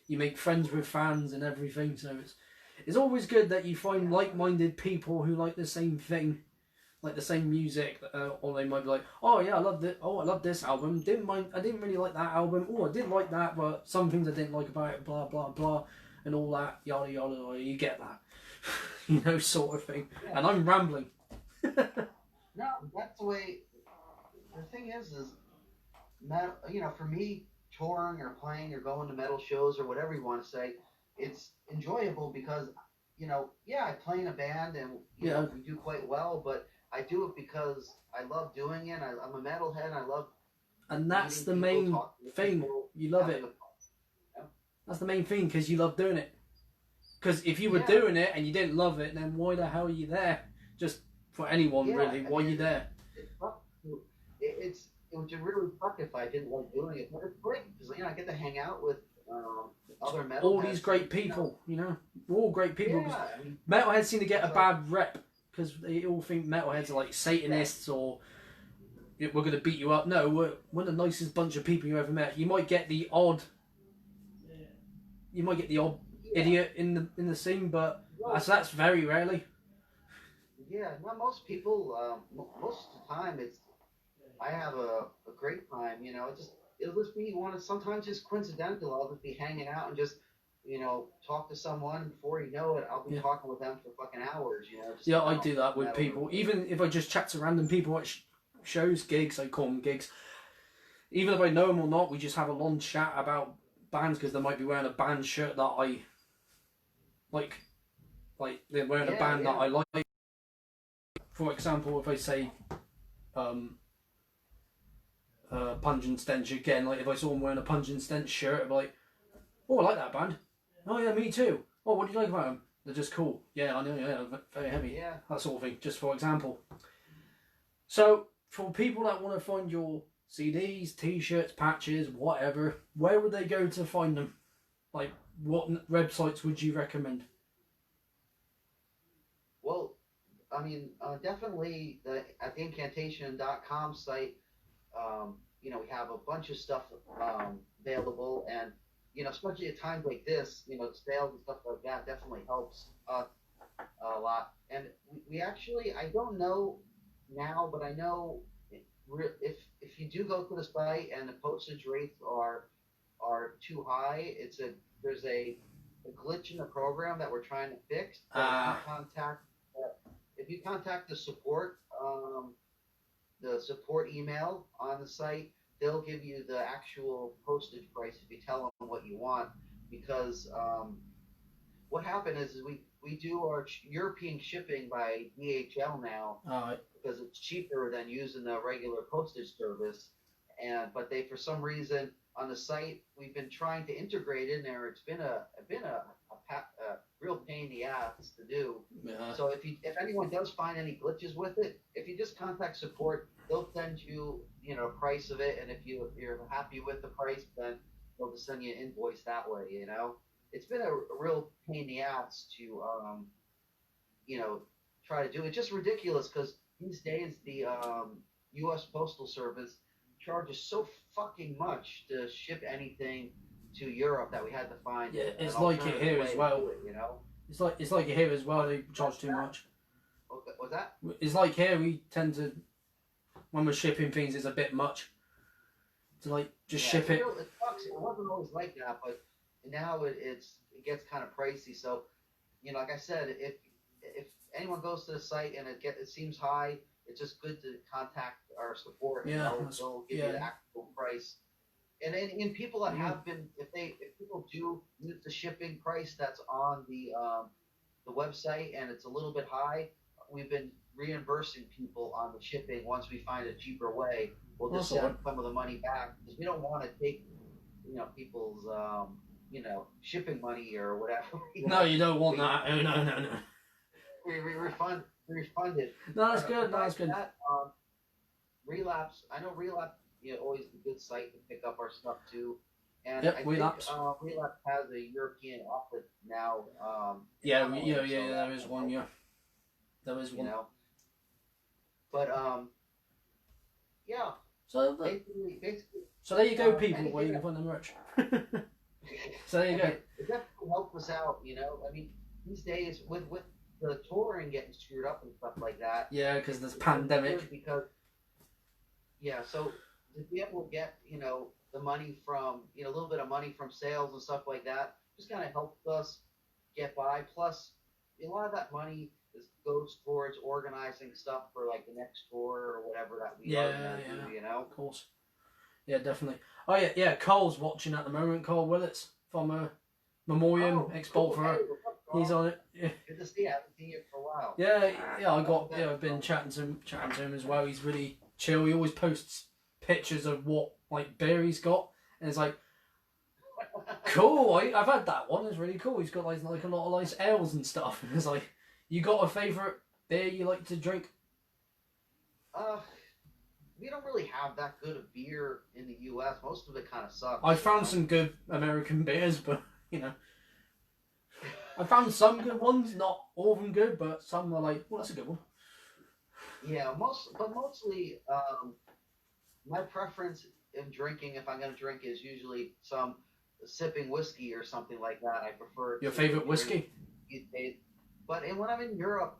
you make friends with fans and everything. So it's always good that you find like-minded people who like the same thing, like the same music, or they might be like, oh yeah, I love this. Oh, I love this album. I didn't really like that album. Oh, I did like that, but some things I didn't like about it. Blah blah blah, and all that yada yada yada. You get that, sort of thing. Yeah. And I'm rambling. No, that's the way. The thing is metal. For me, touring or playing or going to metal shows or whatever you want to say, it's enjoyable because, I play in a band and we do quite well, but I do it because I love doing it. I'm a metalhead. I love. And that's the main thing. You love it. That's the main thing, because you love doing it. Because if you were doing it and you didn't love it, then why the hell are you there? Just for anyone, really. Why are you there? It would really suck if I didn't like doing it. But it's great because I get to hang out with other metalheads. All these great people, We're all great people. Yeah, metalheads seem to get a bad rep because they all think metalheads are like Satanists or we're going to beat you up. No, we're the nicest bunch of people you ever met. You might get the odd idiot in the scene, but that's very rarely. Yeah, not most people. Most of the time, I have a great time. It'll just be sometimes just coincidental. I'll just be hanging out and just talk to someone, and before you know it, I'll be talking with them for fucking hours. I do that with people. Even if I just chat to random people at shows, gigs, I call them gigs. Even if I know them or not, we just have a long chat about bands because they might be wearing a band shirt that I like they're wearing a band that I like. For example, if I say Pungent Stench again, like if I saw them wearing a Pungent Stench shirt, I'd be like, oh, I like that band. Oh yeah, me too. Oh, what do you like about them? They're just cool. Yeah, I know, yeah, very heavy. Yeah. That sort of thing, just for example. So, for people that want to find your CDs, t-shirts, patches, whatever, where would they go to find them? Like, what websites would you recommend? Well, I mean, definitely at the Incantation.com site, we have a bunch of stuff available, and especially at times like this, sales and stuff like that definitely helps us a lot. And we actually, I don't know now, but I know if you do go to the site and the postage rates are too high, there's a glitch in the program that we're trying to fix. If you contact the support email on the site, they'll give you the actual postage price if you tell them what you want. Because what happened is we do our European shipping by DHL now because it's cheaper than using the regular postage service. But they, for some reason, on the site, we've been trying to integrate in there. It's been a real pain in the ass to do. Yeah. So if anyone does find any glitches with it, if you just contact support, they'll send you price of it, and if you're happy with the price, then they'll just send you an invoice that way. It's been a real pain in the ass to try to do. It's just ridiculous because these days the U.S. Postal Service charges so fucking much to ship anything to Europe that we had to find. Yeah, it's like it here as well. It's like it here as well. They charge too much. What's that? It's like here we tend to, when we're shipping things, it's a bit much to ship it. It sucks. It wasn't always like that, but now it gets kind of pricey. So, like I said, if anyone goes to the site and it seems high, it's just good to contact our support. Yeah, they'll give you the actual price. And in people that have been, if people do use the shipping price that's on the website and it's a little bit high, we've been reimbursing people on the shipping. Once we find a cheaper way, we'll just send some of the money back because we don't want to take people's shipping money or whatever. No, you don't want that. No. We refund refunded. No, that's good. No, that's good. That, Relapse. I know Relapse. Always a good site to pick up our stuff too. And Yep, I Relapse. think Relapse has a European outlet now. Yeah, Ireland, so there is one. Yeah, there is one. But yeah. So, Basically, so there you go, people. Where you can find the merch. So there you go. It definitely helps us out. I mean, these days with the touring getting screwed up and stuff like that. Yeah, because there's pandemic. Because so to be able to get the money from a little bit of money from sales and stuff like that just kind of helped us get by. Plus, a lot of that money goes towards organizing stuff for like the next tour or whatever that we are going to do. Of course. Yeah, definitely. Oh yeah. Cole's watching at the moment. Cole Willits from Memoriam Export for her. Hey, he's on it. Yeah. Good to see you. I haven't seen you for a while. Yeah. I've been chatting to him as well. He's really chill. He always posts pictures of what like beer he's got, and it's like, cool. I've had that one. It's really cool. He's got like a lot of nice ales and stuff. And it's like, you got a favourite beer you like to drink? We don't really have that good of beer in the U.S. Most of it kind of sucks. I found some good American beers, but I found some good ones. Not all of them good, but some are like, well, that's a good one. Yeah, mostly, my preference in drinking, if I'm going to drink, is usually some sipping whiskey or something like that. I prefer your favorite whiskey. But when I'm in Europe,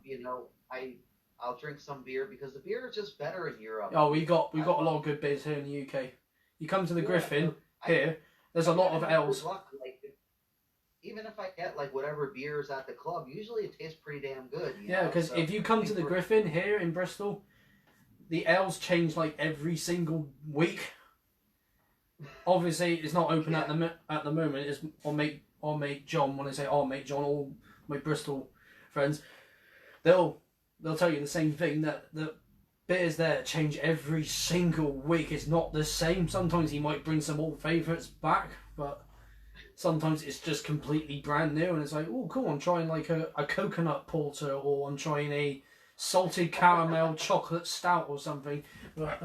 I'll drink some beer because the beer is just better in Europe. Oh, we got a lot of good beers here in the UK. You come to the Griffin here. There's a lot of ales. Even if I get like whatever beers at the club, usually it tastes pretty damn good. Yeah, because if you come to the Griffin here in Bristol, the ales change like every single week. Obviously, it's not open at the moment. It's our mate John. When I say our mate John, all my Bristol friends, they'll tell you the same thing, that the beers there change every single week. It's not the same. Sometimes he might bring some old favourites back, but sometimes it's just completely brand new, and it's like, oh, cool, I'm trying like a coconut porter, or I'm trying a salted caramel chocolate stout or something. But,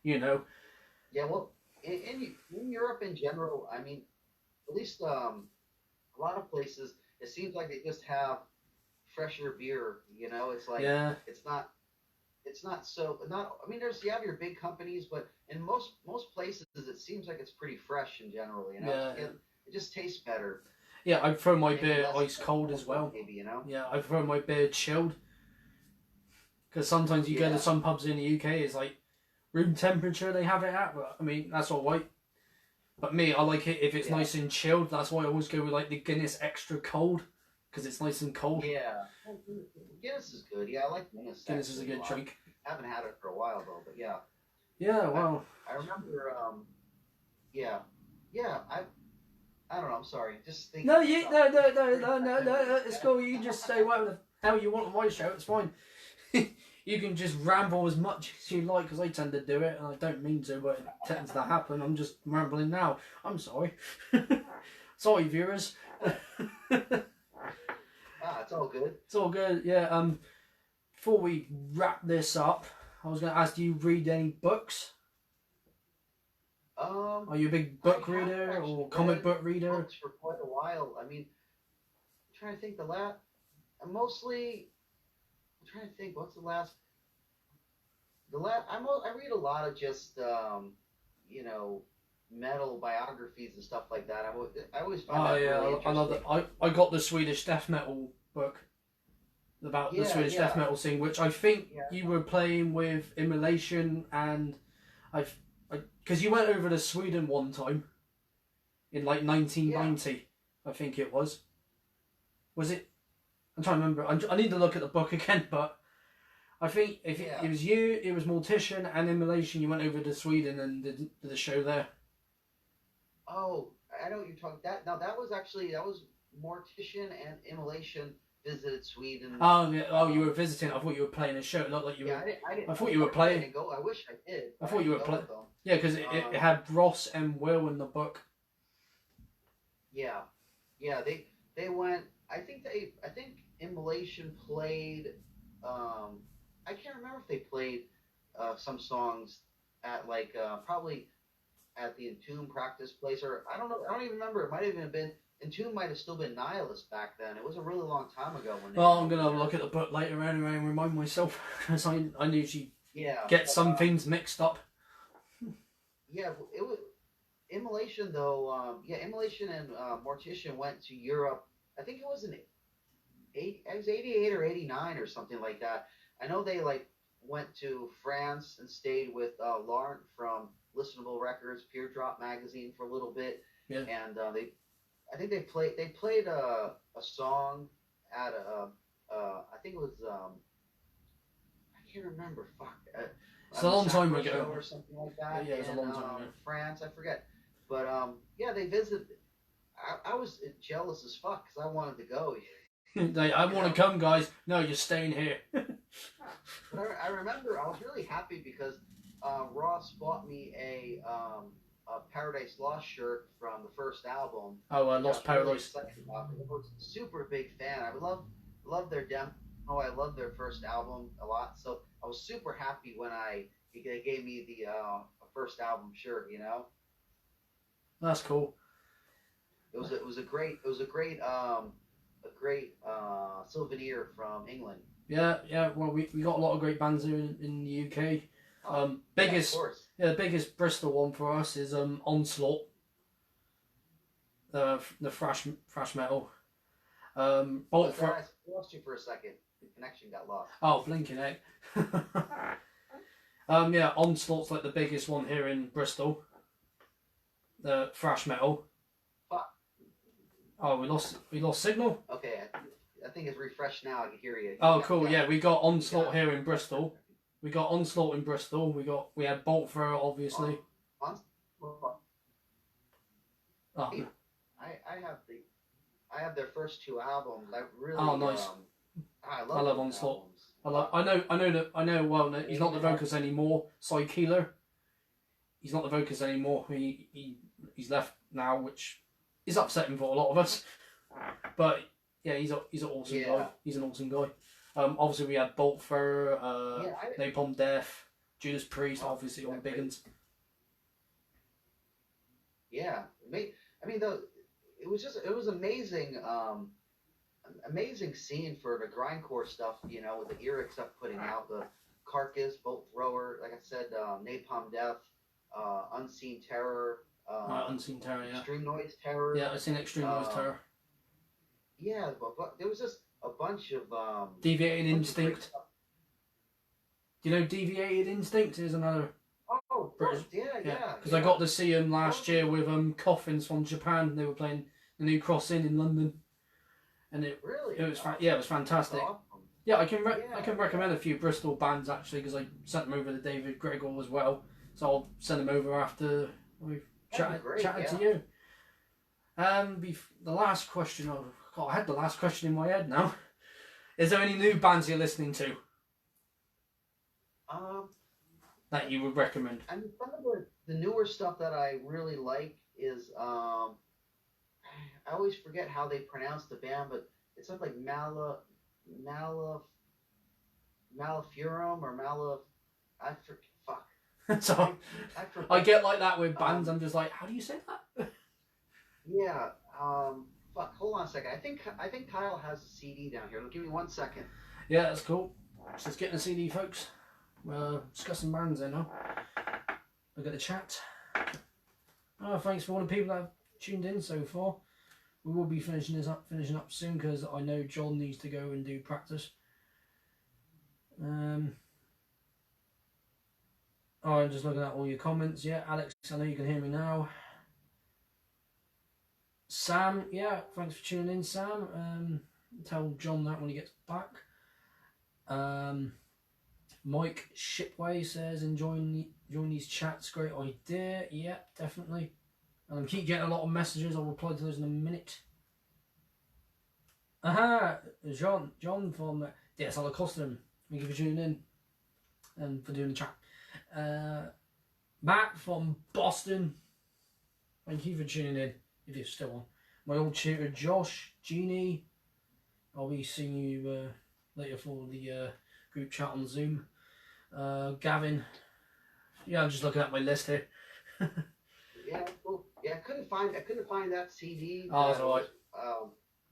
Yeah, well, in Europe in general, I mean, at least a lot of places, it seems like they just have fresher beer. It's like it's not so not. I mean, you have your big companies, but in most places, it seems like it's pretty fresh in general. It just tastes better. Yeah, I prefer my beer ice cold as well. Maybe Yeah, I prefer my beer chilled. Because sometimes you go to some pubs in the UK, it's like room temperature they have it at. But I mean, that's all right. But me, I like it if it's nice and chilled. That's why I always go with like the Guinness extra cold, because it's nice and cold. Yeah, Guinness is good. Yeah, I like Guinness. Guinness is a good drink. I haven't had it for a while though, but yeah. Yeah, well. I remember. I don't know. I'm sorry. Just thinking. No, it's cool. You can just say whatever the hell you want on my show. It's fine. You can just ramble as much as you like, because I tend to do it, and I don't mean to, but it tends to happen. I'm just rambling now. I'm sorry. Sorry, viewers. It's all good. It's all good. Yeah. Before we wrap this up, I was going to ask, do you read any books? Are you a big book reader or comic book reader? Books for quite a while. I mean, I'm trying to think I'm trying to think. What's the last? I read a lot of just metal biographies and stuff like that. I always find that really interesting. I got the Swedish death metal book about the Swedish death metal scene, which I think you were playing with Immolation, and because you went over to Sweden one time in like 1990, I think it was. Was it? I'm trying to remember. I need to look at the book again, but I think if it was you, it was Mortician and Immolation. You went over to Sweden and did the show there. Oh, I know what you're talking. That was Mortician and Immolation visited Sweden. Oh yeah. Oh, you were visiting. I thought you were playing a show. Not like you were. I thought you were playing. I wish I did. I thought you were playing. Yeah, because it had Ross and Will in the book. Yeah. They went. I think Immolation played. I can't remember if they played some songs at like probably at the Entomb practice place, or I don't know. I don't even remember. It might have even been Entomb. Might have still been Nihilist back then. It was a really long time ago when. Well, I'm gonna have a look at the book later anyway and remind myself, because I usually get some things mixed up. Yeah, it was Immolation though. Immolation and Mortician went to Europe. I think it was it was 88 or 89 or something like that. I know they like went to France and stayed with Laurent from Listenable Records, Peer Drop magazine for a little bit. Yeah. And I think they played a song at I think it was I can't remember. Fuck. It's a long time ago. Or something like that. Yeah, it's a long time ago. France, I forget. But yeah, they visited. I was jealous as fuck because I wanted to go. I want to come, guys. No, you're staying here. But I remember I was really happy because Ross bought me a Paradise Lost shirt from the first album. Oh, Lost Paradise. Really I was a super big fan. I love their demo. I love their first album a lot. So I was super happy when they gave me the first album shirt. You know. That's cool. It was a great souvenir from England. Yeah. Well, we got a lot of great bands here in the UK. The biggest Bristol one for us is Onslaught. The thrash metal. I lost you for a second. The connection got lost. Oh, blinking heck. Onslaught's like the biggest one here in Bristol. The thrash metal. Fuck. Oh, we lost signal. Okay, I think it's refreshed now. I can hear you. Oh, cool. Yeah, we got Onslaught here in Bristol. We got Onslaught in Bristol. We had Bolt Thrower, obviously. Oh. I have their first two albums. I really. Oh, nice. I love Onslaught. I know. Well, no, he's not the vocals anymore. Cy Keeler. He's not the vocals anymore. He's left now, which is upsetting for a lot of us. But yeah, he's an awesome guy. He's an awesome guy. Obviously we had Bolt Thrower, Napalm Death, Judas Priest, obviously on big ones. Yeah, I mean, it was amazing. Amazing scene for the grindcore stuff, you know, with the Eric stuff putting out the Carcass, Bolt Thrower, like I said, Napalm Death, Unseen Terror, Unseen Terror, yeah. Extreme Noise Terror. Yeah, I've seen Extreme Noise Terror. Yeah, but there was just a bunch of Deviated Instinct. Do you know Deviated Instinct is another? Oh, British. Yeah. Because I got to see them last year with Coffins from Japan. They were playing the New Crossing in London, and it was fantastic. Awesome. Yeah, I can recommend a few Bristol bands actually because I sent them over to David Gregor as well. So I'll send them over after we've chatted to you. The last question. I had the last question in my head now. Is there any new bands you're listening to? That you would recommend? I mean, some of the newer stuff that I really like is I always forget how they pronounce the band, but it's something like Malafurum or fuck. So I get like that with bands. I'm just like, how do you say that? Yeah. Fuck. Hold on a second. I think Kyle has a CD down here. Give me 1 second. Yeah, that's cool. So let's get the CD, folks. We're discussing bands there now. Look at the chat. Oh, thanks for all the people that have tuned in so far. We will be finishing up soon because I know John needs to go and do practice. I'm just looking at all your comments. Yeah, Alex, I know you can hear me now. Sam, yeah, thanks for tuning in, Sam. Tell John that when he gets back. Mike Shipway says enjoying these chats, great idea. Yeah, definitely. And I keep getting a lot of messages. I'll reply to those in a minute. Aha, John from DSL Custom. Thank you for tuning in and for doing the chat. Matt from Boston. Thank you for tuning in. If you're still on. My old tutor Josh, Jeannie, I'll be seeing you later for the group chat on Zoom. Gavin, yeah, I'm just looking at my list here. Yeah, cool. Yeah, I couldn't find that CD. Oh, that's alright.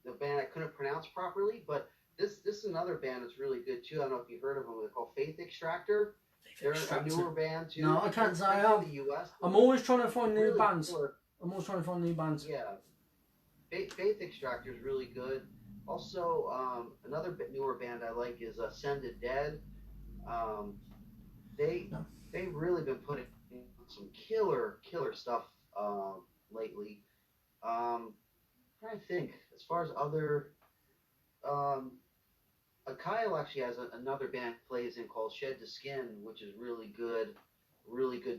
The band I couldn't pronounce properly, but this is another band that's really good too. I don't know if you've heard of them. They're called Faith Extractor. They're a newer band too. No, I can't say I have. have. The US. I'm always trying to find new really bands. Cool. I'm always trying to find new bands. Yeah, Faith Extractor is really good. Also, another newer band I like is Ascended Dead. They've really been putting some killer stuff lately. I'm trying to think as far as other. Kyle actually has another band he plays in called Shed to Skin, which is really good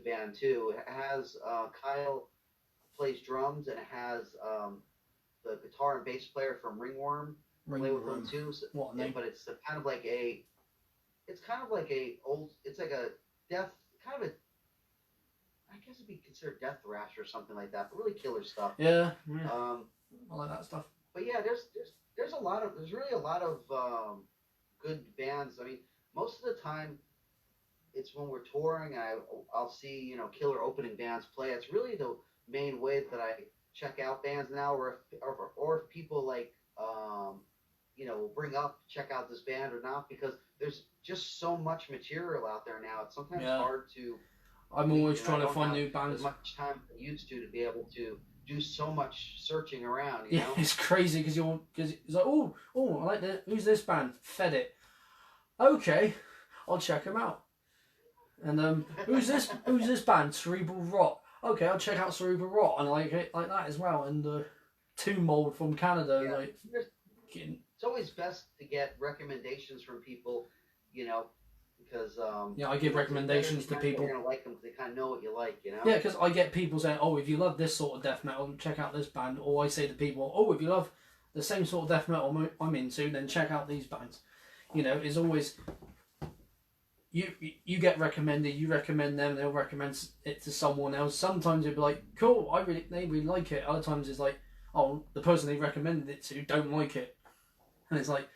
band too. It has Kyle plays drums and it has the guitar and bass player from Ringworm play with them too. So, what name? But it's kind of like a old. It's like a death kind of a. I guess it'd be considered death thrash or something like that, but really killer stuff. Yeah. I like that stuff. But yeah, there's really a lot of good bands. I mean, most of the time, it's when we're touring, I'll see killer opening bands play. It's really the main way that I check out bands now, or if people like bring up check out this band or not, because there's just so much material out there now. It's sometimes hard to. I'm always trying to find new bands. As much time as I used to be able to do so much searching around. Yeah, it's crazy because it's like, oh, I like that. Who's this band? Fed It. Okay, I'll check them out. And who's this band? Cerebral Rot. Okay, I'll check out Cerebral Rot, and I like it like that as well. And Tomb Mold from Canada. Yeah. Like, it's always best to get recommendations from people, because I give recommendations to people. They're gonna like them because they kind of know what you like, Yeah, because I get people saying, "Oh, if you love this sort of death metal, check out this band." Or I say to people, "Oh, if you love the same sort of death metal I'm into, then check out these bands." It's always you get recommended, you recommend them, they'll recommend it to someone else. Sometimes it'll be like, "Cool, they really like it." Other times it's like, "Oh, the person they recommended it to don't like it," and it's like.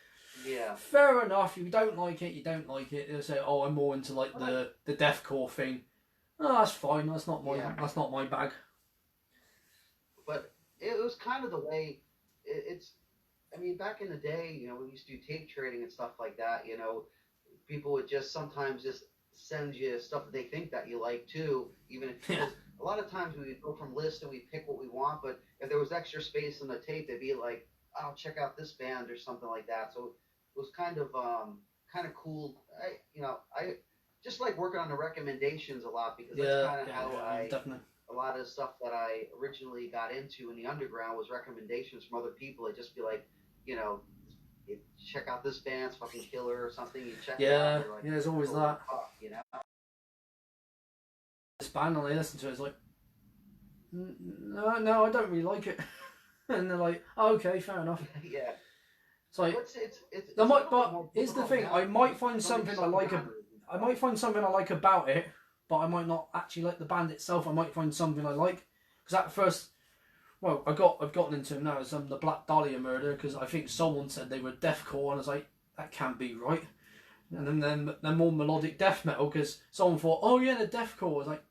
Yeah. Fair enough. You don't like it. You don't like it. They'll say, "Oh, I'm more into like the deathcore thing." Oh, that's fine. That's not my bag. But it was kind of the way it's. I mean, back in the day, we used to do tape trading and stuff like that. People would just sometimes just send you stuff that they think that you like too. Even if a lot of times we would go from lists and we pick what we want, but if there was extra space on the tape, they'd be like, "Oh, check out this band" or something like that. So. It was kind of cool. I just like working on the recommendations a lot because that's kind of how definitely. A lot of stuff that I originally got into in the underground was recommendations from other people. It'd just be like, you check out this band, it's fucking killer or something. You check it out. Like, there's always that. This band, and I listen to it, it's like, no, I don't really like it. And they're like, oh, okay, fair enough. Yeah. It's like, but here's the thing: I might find something I like. I might find something I like about it, but I might not actually like the band itself. I might find something I like because at first, I've gotten into them now. It's the Black Dahlia Murder because I think someone said they were deathcore, and I was like, that can't be right. And then more melodic death metal because someone thought, oh yeah, they're deathcore. I was like,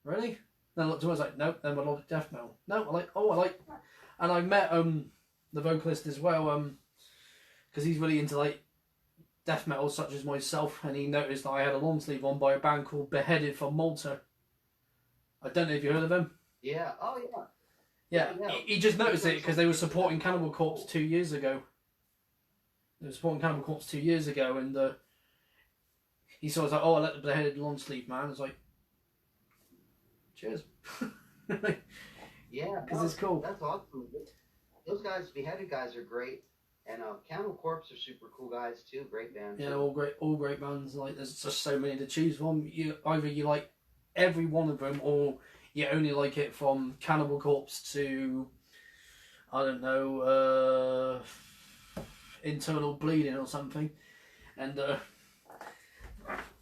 really? Then I looked at them, I was like, nope, they're melodic death metal. No, I like, and I met the vocalist as well, because he's really into like death metal such as myself, and he noticed that I had a long sleeve on by a band called Beheaded from Malta. I don't know if you heard of them. Yeah. Oh yeah. Yeah. He just noticed it because they were supporting Cannibal Corpse 2 years ago. And he saw, I was like, "Oh, I like the Beheaded long sleeve, man." I was like, "Cheers." Yeah, because it's cool. That's awesome. Those guys, Beheaded guys, are great, and Cannibal Corpse are super cool guys too. Great bands. Yeah, all great bands. Like, there's just so many to choose from. Either you like every one of them, or you only like it from Cannibal Corpse to, I don't know, Internal Bleeding or something, and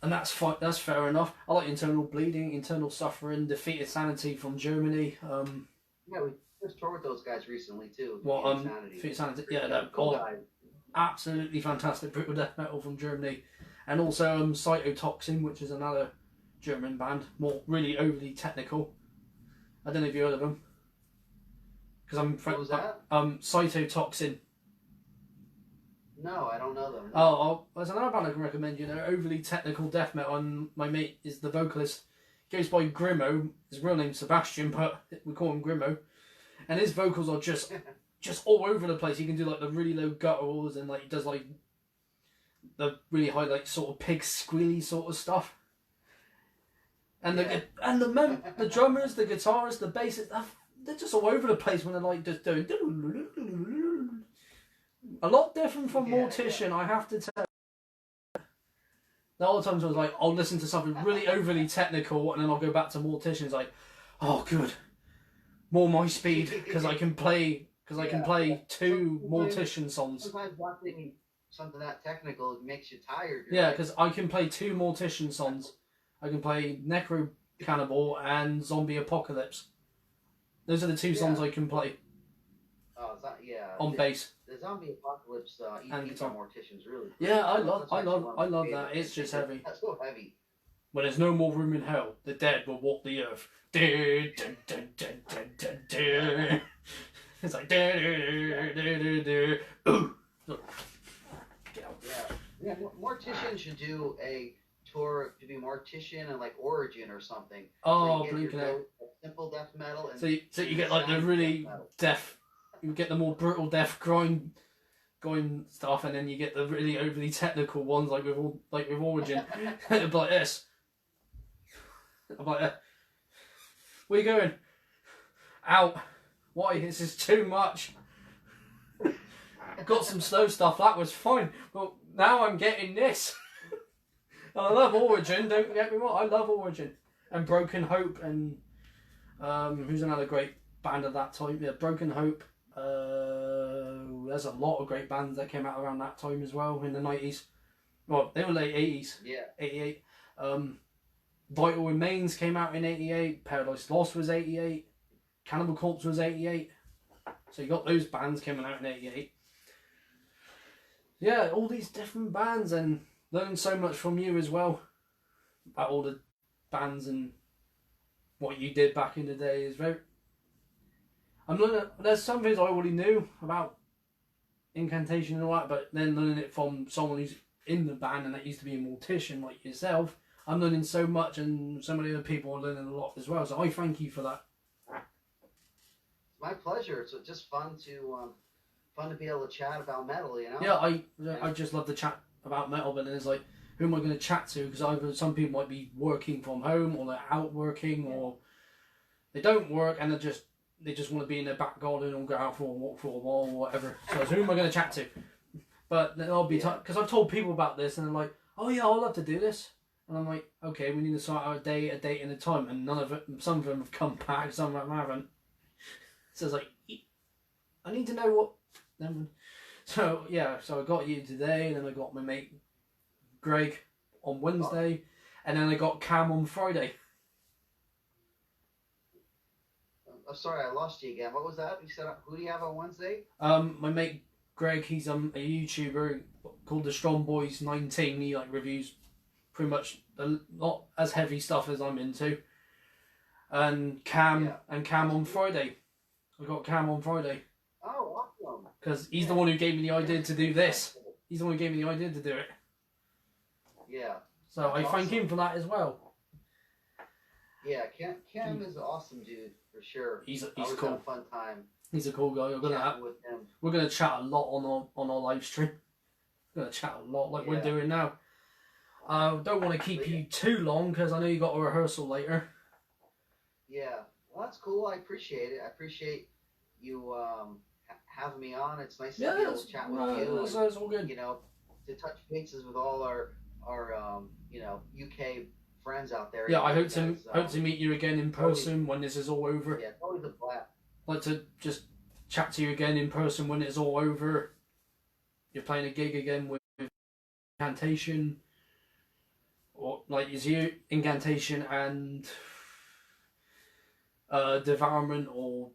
that's fine. That's fair enough. I like Internal Bleeding, Internal Suffering, Defeated Sanity from Germany. just toured with those guys recently too. Well, Insanity. Insanity, yeah, they're Cool guys. absolutely fantastic brutal death metal from Germany, and also Cytotoxin, which is another German band, more really overly technical. I don't know if you heard of them. Because What was that? Cytotoxin. No, I don't know them. Oh, there's another band I can recommend. You know, overly technical death metal, and my mate is the vocalist. He goes by Grimo. His real name's Sebastian, but we call him Grimo. And his vocals are just all over the place. He can do like the really low gutturals, and like he does like the really high like sort of pig squealy sort of stuff. And the drummers, the guitarists, the bassists, they're just all over the place when they're like just doing a lot different from Mortician, I have to tell. The other times I was like, I'll listen to something really overly technical, and then I'll go back to Mortician. It's like, oh, good, more my speed, because I can play two Mortician songs. Sometimes watching something that technical makes you tired. Yeah, because I can play two Mortician songs. I can play Necro Cannibal and Zombie Apocalypse. Those are the two songs I can play. Oh, on bass. The Zombie Apocalypse EP and by Mortician's really cool. Yeah, I love that. It's just heavy. That's so heavy. When there's no more room in hell, the dead will walk the earth. It's like ooh. Get out. Yeah. Mortician should do a tour to be Mortician and like Origin or something. Oh, so blinking out. Simple death metal. And so you get like the really deaf. You get the more brutal death grind stuff, and then you get the really overly technical ones like with Origin. It'll be like this. I'm like, where you going? Out. Why? This is too much. Got some slow stuff. That was fine. But now I'm getting this. And I love Origin. Don't get me wrong. I love Origin and Broken Hope and who's another great band of that time? Yeah, Broken Hope. There's a lot of great bands that came out around that time as well in the 90s. Well, they were late 80s. Yeah. 88. Vital Remains came out in 88. Paradise Lost was 88. Cannibal Corpse was 88. So you got those bands coming out in 88. Yeah, all these different bands, and learning so much from you as well about all the bands and what you did back in the day is very... there's some things I already knew about Incantation and all that, but then learning it from someone who's in the band and that used to be a Mortician like yourself, I'm learning so much, and so many other people are learning a lot as well. So I thank you for that. It's my pleasure. It's just fun to be able to chat about metal, you know. Yeah, I just love to chat about metal, but then it's like, who am I going to chat to? Because either some people might be working from home, or they're out working, or they don't work and they just want to be in their back garden or go out for a walk for a while or whatever. So who am I going to chat to? But then I'll be because I've told people about this, and they're like, oh yeah, I'd love to do this. And I'm like, okay, we need to sort out a date and a time, and some of them have come back, some of them haven't. So it's like, I need to know what. So yeah, so I got you today, and then I got my mate Greg on Wednesday, and then I got Cam on Friday. I'm sorry, I lost you again. What was that? You said who do you have on Wednesday? My mate Greg, he's a YouTuber called the Strong Boys 19. He like reviews pretty much not as heavy stuff as I'm into. And Cam on Friday. I got Cam on Friday. Oh, awesome. Because he's the one who gave me the idea to do this. He's the one who gave me the idea to do it. Yeah. So I thank him for that as well. Yeah, Cam is an awesome dude for sure. He's always cool. Had a fun time. He's a cool guy. We're gonna chat a lot on our live stream. We're gonna chat a lot like we're doing now. I don't want to keep you too long because I know you got a rehearsal later. Yeah, well that's cool. I appreciate it. I appreciate you having me on. It's nice to be able to chat with you. It's all good. You know, to touch bases with all our UK friends out there. Yeah, I hope to meet you again in person when this is all over. Yeah, it's always a blast. I'd like to just chat to you again in person when it's all over. You're playing a gig again with Incantation, or like is you Incantation and Devourment, or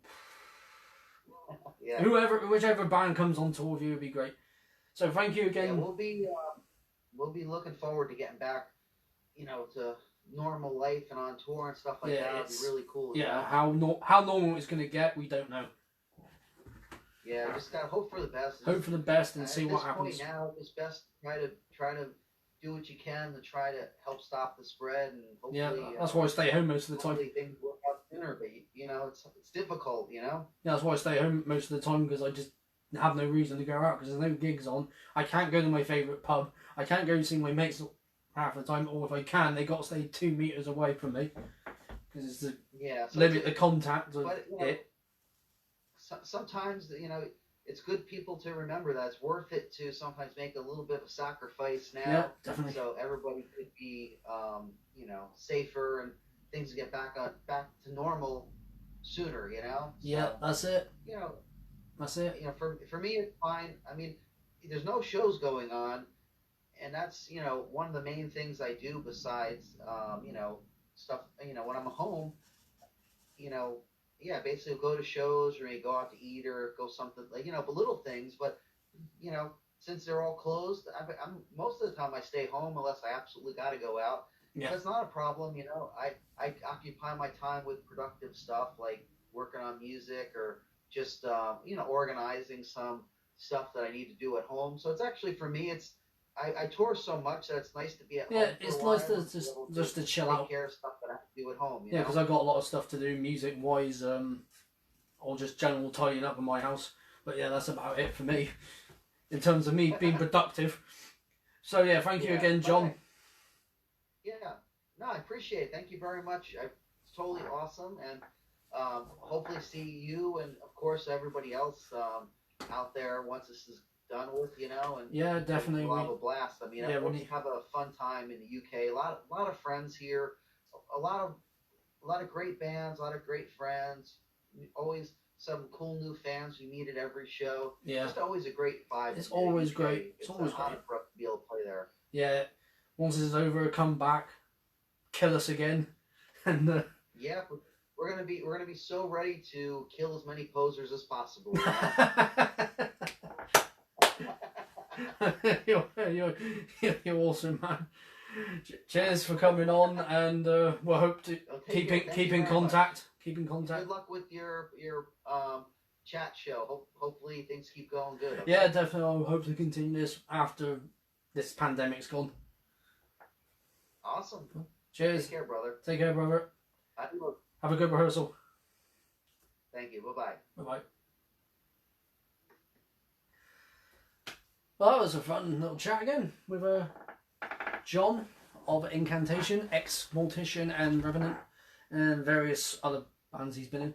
Yeah. Whichever band comes on tour with you would be great. So thank you again. Yeah, we'll be looking forward to getting back, to normal life and on tour and stuff like that. It'd be really cool. Yeah, how normal it's gonna get, we don't know. Yeah, just gotta hope for the best. Hope for the best and see what happens. At this point now, it's best try to do what you can to try to help stop the spread, and hopefully. Yeah, that's why I stay home most of the time. Hopefully things work out sooner, but it's difficult, Yeah, that's why I stay home most of the time, because I just have no reason to go out because there's no gigs on. I can't go to my favourite pub. I can't go and see my mates half the time, or if I can, they got to stay 2 meters away from me because it's to limit the contact of it. Sometimes it's good people to remember that it's worth it to sometimes make a little bit of sacrifice now. Yeah, definitely. So everybody could be safer and things get back to normal sooner. Yeah, that's it. That's it. For me, it's fine. I mean, there's no shows going on, and that's one of the main things I do besides stuff. When I'm home, basically go to shows or maybe go out to eat or go something like but little things. But since they're all closed, I'm most of the time I stay home unless I absolutely got to go out. Yeah, that's not a problem. I occupy my time with productive stuff like working on music or just organizing some stuff that I need to do at home. So it's actually, for me, I tour so much that it's nice to be at home. Yeah, it's nice to just to chill out. Take care of stuff that I have to do at home. Yeah, because I've got a lot of stuff to do music wise, or just general tidying up in my house. But yeah, that's about it for me in terms of me being productive. So yeah, thank you again, John. No, I appreciate it. Thank you very much. It's totally awesome, and hopefully see you and of course everybody else out there once this is done with, and yeah, definitely we'll have a blast. I mean, we have a fun time in the UK. A lot of friends here, a lot of great bands, a lot of great friends. Always some cool new fans we meet at every show. Yeah, just always a great vibe. It's always great. It's always an honor for us to be able to play there. Yeah, once this is over, come back, kill us again, and yeah. We're gonna be so ready to kill as many posers as possible. You're awesome, man. Cheers for coming on, and we'll hope to keep in contact. Keep in contact. Good luck with your chat show. Hopefully things keep going good. Okay? Yeah, definitely. I'll hope to continue this after this pandemic's gone. Awesome. Cheers. Take care, brother. Take care, brother. Have a good rehearsal. Thank you. Bye-bye. Bye-bye. Well, that was a fun little chat again with John of Incantation, ex-Mortician and Revenant, and various other bands he's been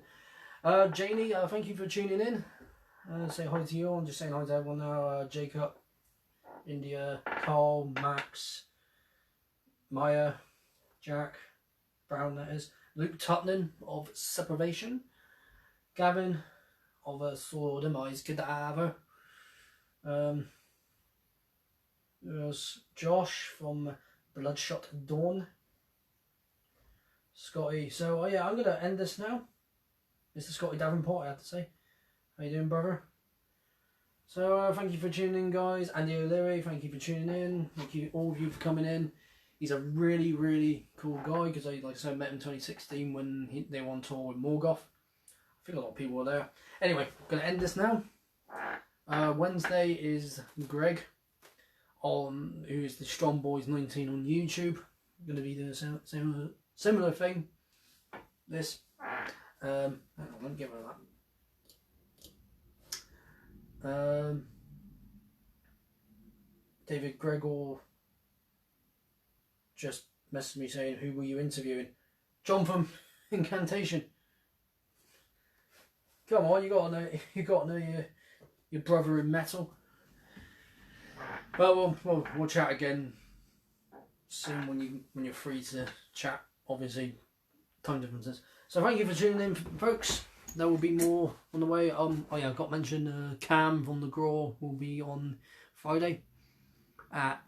in. Janie, thank you for tuning in. Say hi to you. I'm just saying hi to everyone now. Jacob, India, Carl, Max, Maya, Jack, Brown, that is. Luke Tutnan of Separation, Gavin of Sodomized Cadaver, there's Josh from Bloodshot Dawn, Scotty. So yeah, I'm gonna end this now. Mr. Scotty Davenport, I have to say. How you doing, brother? So thank you for tuning in, guys. Andy O'Leary, thank you for tuning in. Thank you all of you for coming in. He's a really, really cool guy because like I said, I met him in 2016 when they were on tour with Morgoth. I think a lot of people were there. Anyway, I'm going to end this now. Wednesday is Greg, who is the Strong Boys 19 on YouTube. I'm going to be doing a similar thing. This. Hang on, let me get rid of that. David Gregor just messaged me saying, who were you interviewing? John from Incantation. Come on, you gotta know your brother in metal. Well, we'll chat again soon when you're free to chat. Obviously, time differences. So thank you for tuning in, folks. There will be more on the way. Oh yeah, I got mentioned. Cam from the Graw will be on Friday at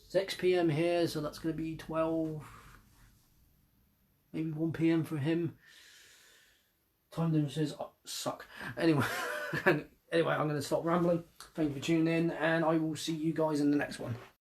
6 PM here, so that's going to be 12, maybe 1 PM for him. Time differences suck. Anyway, anyway, I'm going to stop rambling. Thank you for tuning in, and I will see you guys in the next one.